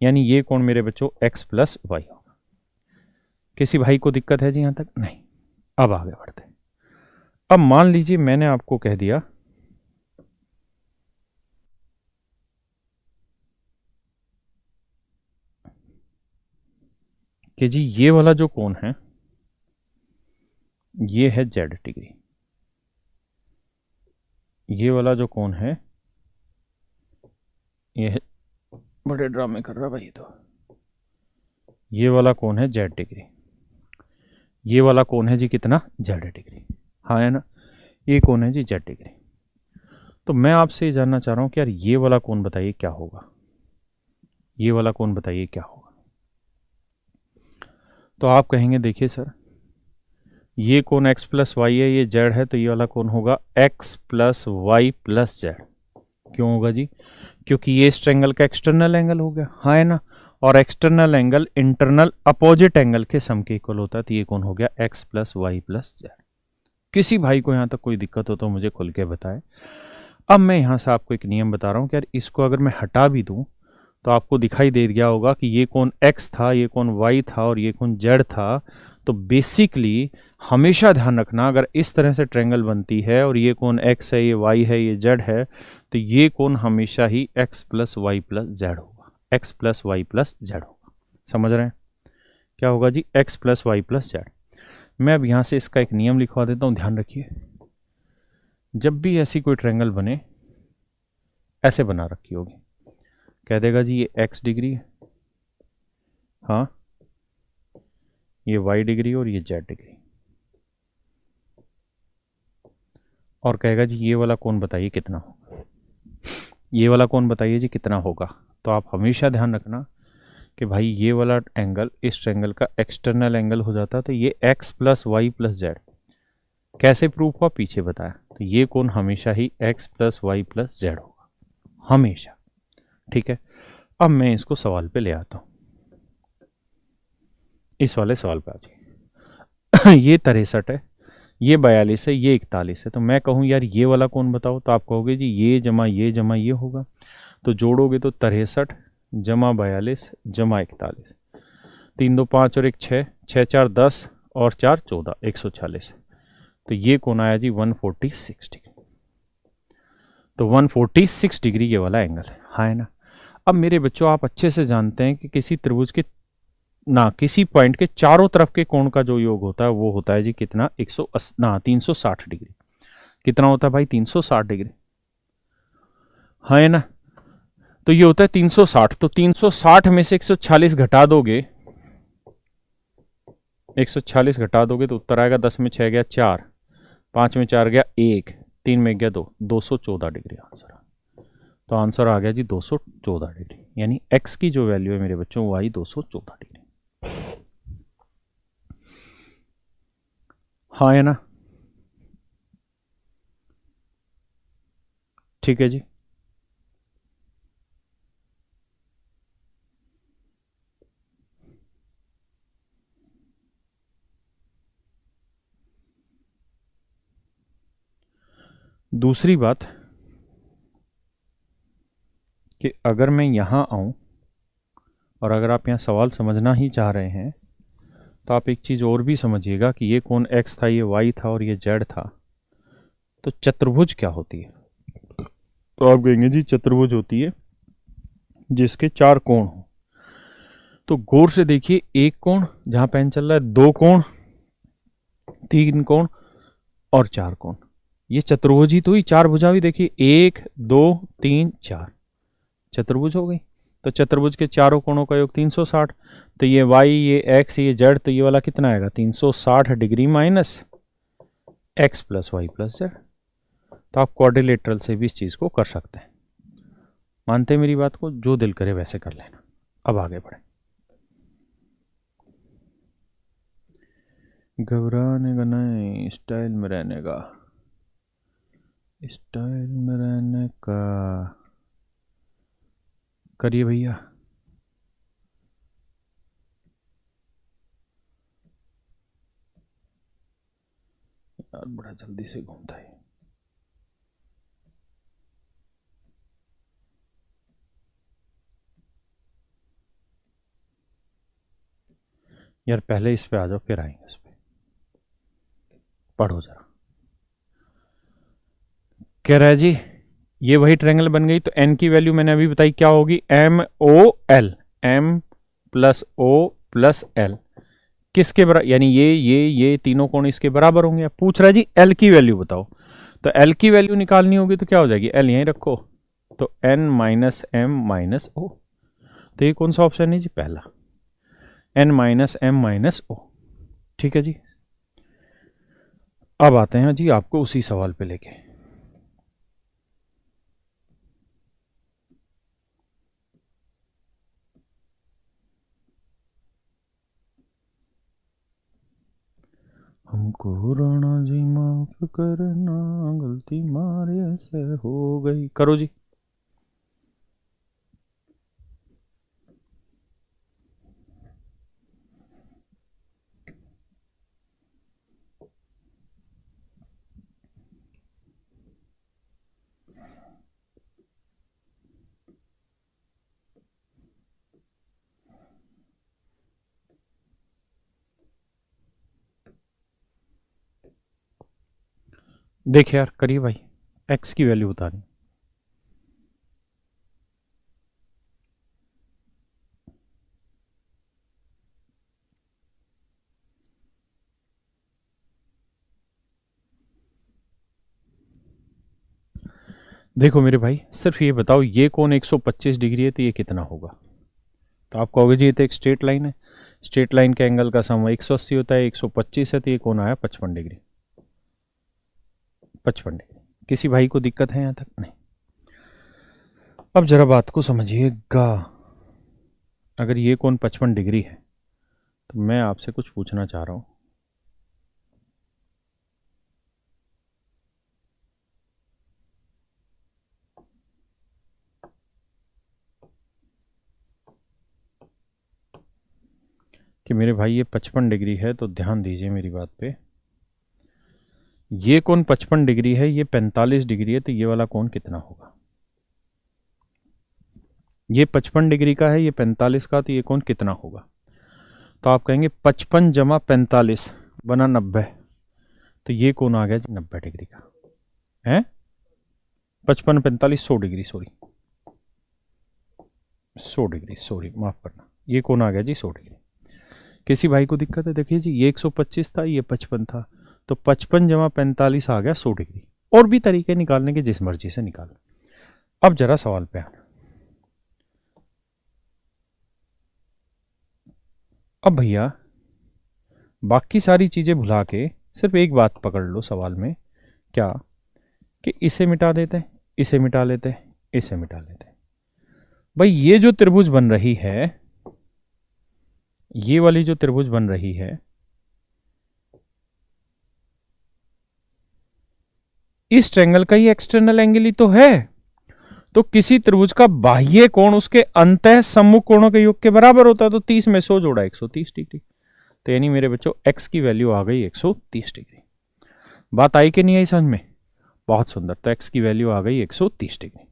Speaker 1: यानी ये कोण मेरे बच्चों x प्लस वाई होगा। किसी भाई को दिक्कत है जी यहां तक? नहीं। अब आगे बढ़ते। अब मान लीजिए मैंने आपको कह दिया कि जी ये वाला जो कोण है ये है z डिग्री, ये वाला जो कोण है ये है, बड़े ड्रामे कर रहा भाई, तो ये वाला कोण है z डिग्री, ये वाला कोण है जी कितना z डिग्री। हाँ है ना, ये कोण है जी z डिग्री। तो मैं आपसे ये जानना चाह रहा हूं कि यार ये वाला कोण बताइए क्या होगा, ये वाला कोण बताइए क्या होगा। तो आप कहेंगे देखिए सर ये कोण x प्लस वाई है, ये z है, तो ये वाला कोण होगा x plus y plus z। क्यों होगा जी? क्योंकि ये इस ट्रायंगल का एक्सटर्नल एंगल हो गया। हाँ है ना, और external angle internal opposite angle के सम के इक्वल होता है, तो ये कौन हो गया x plus y plus z. किसी भाई को यहां तक कोई दिक्कत हो तो मुझे खुल के बताए। अब मैं यहां से आपको एक नियम बता रहा हूं कि यार इसको अगर मैं हटा भी दूं तो आपको दिखाई दे गया होगा कि ये कौन x था, ये कौन y था और ये कौन z था। तो बेसिकली हमेशा ध्यान रखना, अगर इस तरह से ट्रायंगल बनती है और ये कौन x है, ये y है, ये z है, तो ये कौन हमेशा ही x plus y plus z होगा, x plus y plus z होगा। समझ रहे हैं क्या होगा जी? x plus y plus z. मैं अब यहाँ से इसका एक नियम लिखवा देता हूँ, ध्यान रखिए। जब भी ऐसी कोई ट्रायंगल बने ऐसे बना रखी होगी, कह देगा जी ये x डिग्री है, हाँ ये y डिग्री और ये z डिग्री। और कहेगा जी ये वाला कोण बताइए कितना होगा, ये वाला कोण बताइए जी कितना होगा। तो आप हमेशा ध्यान रखना कि भाई ये वाला एंगल इस ट्रायंगल का एक्सटर्नल एंगल हो जाता है, तो ये x plus y plus z. कैसे प्रूफ हुआ पीछे बताया, तो ये कोण हमेशा ही x plus y plus z होगा, हमेशा। ठीक है, अब मैं इसको सवाल पे ले आता हूं, इस वाले सवाल पे आ जाइए। ये 63 है, ये 42 है, ये 41 है। तो मैं कहूँ यार ये वाला कोण बताओ, तो आप कहोगे जी ये जमा ये होगा। तो जोड़ोगे तो 63 जमा 42 जमा 41, 3 2 5 और 1 6, 6 4 10 और 4 14, 146। तो ये कोण आया जी 146 डिग्री। तो 146 डिग्री ये वाला एंगल है ना। अब मेरे बच्चों आप अच्छे से जानते हैं कि किसी त्रिभुज के ना किसी पॉइंट के चारों तरफ के कोण का जो योग होता है वो होता है जी कितना 360 डिग्री। कितना होता है भाई 360 डिग्री, है ना। तो ये होता है 360। तो 360 में से 146 घटा दोगे, 146 घटा दोगे तो उत्तर आएगा 10 में 6 गया 4, 5 में 4 गया 1, 3 में गया 2, 214 डिग्री आंसर। तो आंसर आ गया जी 214 डिग्री, यानी x की जो वैल्यू है मेरे बच्चों वो आई 214 डिग्री। हाँ है ना, ठीक है जी। दूसरी बात कि अगर मैं यहां आऊं और अगर आप यहां सवाल समझना ही चाह रहे हैं तो आप एक चीज़ और भी समझिएगा कि ये कोण x था, ये y था और ये z था। तो चतुर्भुज क्या होती है, तो आप कहेंगे जी चतुर्भुज होती है जिसके 4 कोण हो। तो गौर से देखिए, एक कोण जहां पेन चल रहा है, 2 कोण, 3 कोण और 4 कोण। ये चतुर्भुज ही तो हुई, 4 भुजा भी देखिए 1 2 3 4, चतुर्भुज हो गई। तो चतुर्भुज के चारों कोणों का योग 360। तो ये y, ये x, ये z, तो ये वाला कितना आएगा 360 degree minus x plus y plus z. तो आप क्वाड्रिलेटरल से भी इस चीज़ को कर सकते हैं। मानते हैं मेरी बात को, जो दिल करे वैसे कर लेना। अब आगे बढ़े, घबराने का नहीं, स्टाइल में रहने का, स्टाइल में रहने का। करिए भैया। यार बड़ा जल्दी से घूमता है। यार पहले इस पे आ जाओ फिर आएंगे इस पे। पढ़ो जरा। कह रहा है जी ये वही ट्रायंगल बन गई। तो n की वैल्यू मैंने अभी बताई क्या होगी, MOL, m plus o plus l किसके बराबर, यानी ये तीनों कोण इसके बराबर होंगे। अब पूछ रहा है जी l की वैल्यू बताओ। तो l की वैल्यू निकालनी होगी तो क्या हो जाएगी, l यहीं रखो, तो n minus m minus o। तो ये कौन सा ऑप्शन है जी, पहला, n minus m minus o। ठीक है जी। अब आते हैं जी आपको उसी सवाल पे लेके। हमको राणा जी माफ करना, गलती मारे से हो गई। करो जी। देखिए यार, करिए भाई, x की वैल्यू बतानी। देखो मेरे भाई, सिर्फ ये बताओ ये कोण 125 डिग्री है तो ये कितना होगा। तो आप कहोगे जी ये तो एक स्ट्रेट लाइन है, स्ट्रेट लाइन के एंगल का सम 180 होता है, 125 है तो ये कोण आया 55 डिग्री। 55 डिग्री। किसी भाई को दिक्कत है यहाँ तक? नहीं। अब जरा बात को समझिएगा। अगर ये कोण 55 डिग्री है तो मैं आपसे कुछ पूछना चाह रहा हूँ। कि मेरे भाई ये 55 डिग्री है, तो ध्यान दीजिए मेरी बात पे। ये कोण 55 डिग्री है, ये 45 डिग्री है, तो ये वाला कोण कितना होगा? ये 55 डिग्री का है, ये 45 का, तो ये कोण कितना होगा? तो आप कहेंगे 55 जमा 45 बना 90, तो ये कोण आ गया जी 90 डिग्री का है। 55 45 100 डिग्री, सॉरी 100 डिग्री, सॉरी माफ करना, ये कोण आ गया जी 100 डिग्री। किसी भाई को दिक्कत है? देखिए जी, ये 125 था, ये 55 था, तो 55 जमा 45 आ गया 100 डिग्री। और भी तरीके निकालने के, जिस मर्जी से निकाल। अब जरा सवाल पे आना। अब भैया बाकी सारी चीजें भुला के सिर्फ एक बात पकड़ लो सवाल में, क्या कि इसे मिटा देते, इसे मिटा लेते, इसे मिटा लेते। भाई ये जो त्रिभुज बन रही है, ये वाली जो त्रिभुज बन रही है, इस ट्रायंगल का ही एक्सटर्नल एंगल ही तो है। तो किसी त्रिभुज का बाह्य कोण उसके अंतः सम्मुख कोणों के योग के बराबर होता है। तो 30 में 100 जोड़ा 130 डिग्री। तो यानी मेरे बच्चों x की वैल्यू आ गई 130 डिग्री। बात आई कि नहीं आई समझ में? बहुत सुंदर। तो x की वैल्यू आ गई 130 डिग्री।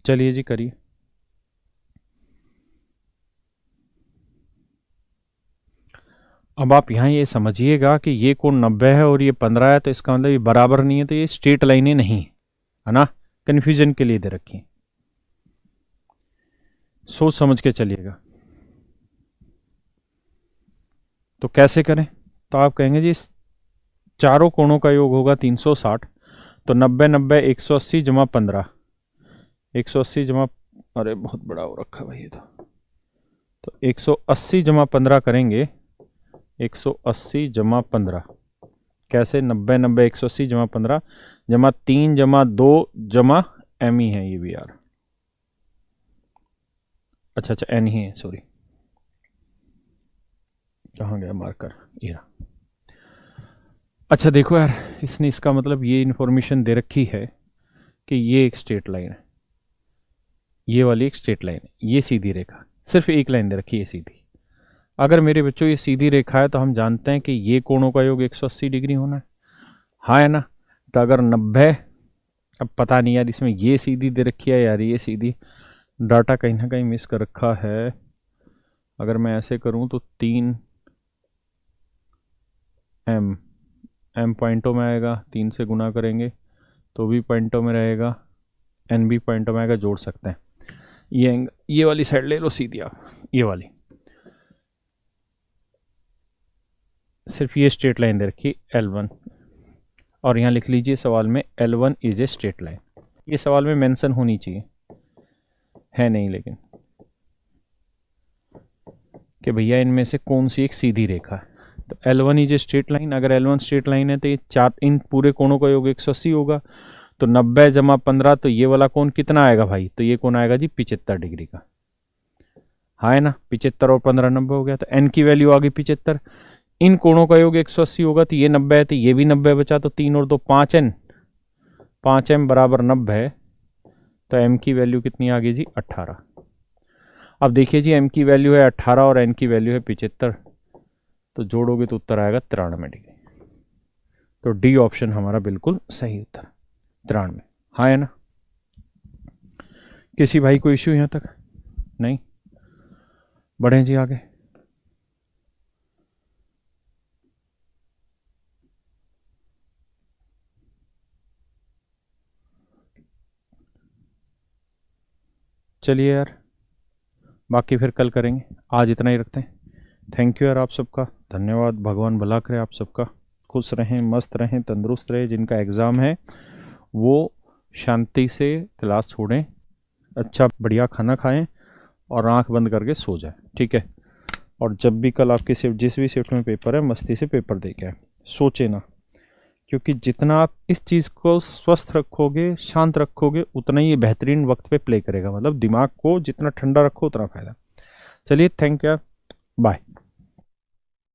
Speaker 1: चलिए जी करिए। अब आप यहां ये समझिएगा कि ये कोण 90 है और ये 15 है, तो इसका मतलब ये बराबर नहीं है, तो ये स्ट्रेट लाइनें नहीं है ना। कंफ्यूजन के लिए दे रखी है, सोच समझ के चलिएगा। तो कैसे करें? तो आप कहेंगे जी चारों कोणों का योग होगा 360, तो 90 90 180 जमा 15, 180 जमा, अरे बहुत बड़ा हो रखा भाई ये तो 180 जमा 15 करेंगे, 180 जमा 15 कैसे? 90 90 180 जमा 15 जमा 3 जमा 2 जमा एम ही है ये भी यार, अच्छा अच्छा एन ही है, सॉरी कहाँ गया मार्कर, ये रहा। अच्छा देखो यार, इसने इसका मतलब ये इंफॉर्मेशन दे रखी है कि ये एक स्ट्रेट लाइन है, ये वाली एक स्ट्रेट लाइन है, ये सीधी रेखा, सिर्फ एक लाइन दे रखी है सीधी। अगर मेरे बच्चों ये सीधी रेखा है तो हम जानते हैं कि ये कोणों का योग 180 डिग्री होना है, हाँ है ना। तो अगर 90, अब पता नहीं यार इसमें ये सीधी दे रखी है यार, ये सीधी, डाटा कहीं ना कहीं मिस कर रखा है। अगर मैं ऐसे करूं तो 3 एम पॉइंटों में आएगा, 3 से गुना करेंगे तो भी पॉइंटों में रहेगा, एन भी पॉइंटों में आएगा, जोड़ सकते हैं। ये वाली साइड ले लो सीधी आप, ये वाली, सिर्फ ये स्ट्रेट लाइन दे रखी L1, और यहाँ लिख लीजिए सवाल में L1 is a straight line. ये सवाल में मेंशन होनी चाहिए, है नहीं लेकिन, कि भैया इनमें से कौन सी एक सीधी रेखा है। तो L1 is a straight line. अगर L1 स्ट्रेट लाइन है तो ये चार, इन पूरे कोणों का योग 180 होगा। तो 90 जमा 15, तो ये वाला कोण कितना आएगा भाई? तो ये कोण आएगा जी 75 डिग्री का, हाँ है ना। 75 और 15 90 हो गया, तो n की वैल्यू आ गई 75। इन कोणों का योग 180 होगा, तो ये 90 है, तो ये भी 90 बचा, तो 3 और 2 5n, 5m बराबर 90 है। तो m की वैल्यू कितनी आ गई जी? 18। अब देखिए जी m की वैल्यू है 18 और n की वैल्यू है 75, तो जोड़ोगे तो उत्तर आएगा 93 डिग्री। तो डी ऑप्शन हमारा बिल्कुल सही उत्तर, 93, हाँ है ना। किसी भाई को इश्यू यहां तक? नहीं, बढ़ें जी आगे। चलिए यार, बाकी फिर कल करेंगे, आज इतना ही रखते हैं। थैंक यू यार आप सबका, धन्यवाद। भगवान भला करे आप सबका, खुश रहें, मस्त रहें, तंदुरुस्त रहें। जिनका एग्ज़ाम है वो शांति से क्लास छोड़ें, अच्छा बढ़िया खाना खाएं और आंख बंद करके सो जाएं, ठीक है। और जब भी कल आपकी शिफ्ट, जिस भी शिफ्ट में पेपर है, मस्ती से पेपर दे के आए, सोचे ना, क्योंकि जितना आप इस चीज़ को स्वस्थ रखोगे, शांत रखोगे, उतना ही ये बेहतरीन वक्त पे प्ले करेगा। मतलब दिमाग को जितना ठंडा रखो उतना फायदा। चलिए, थैंक यू, बाय।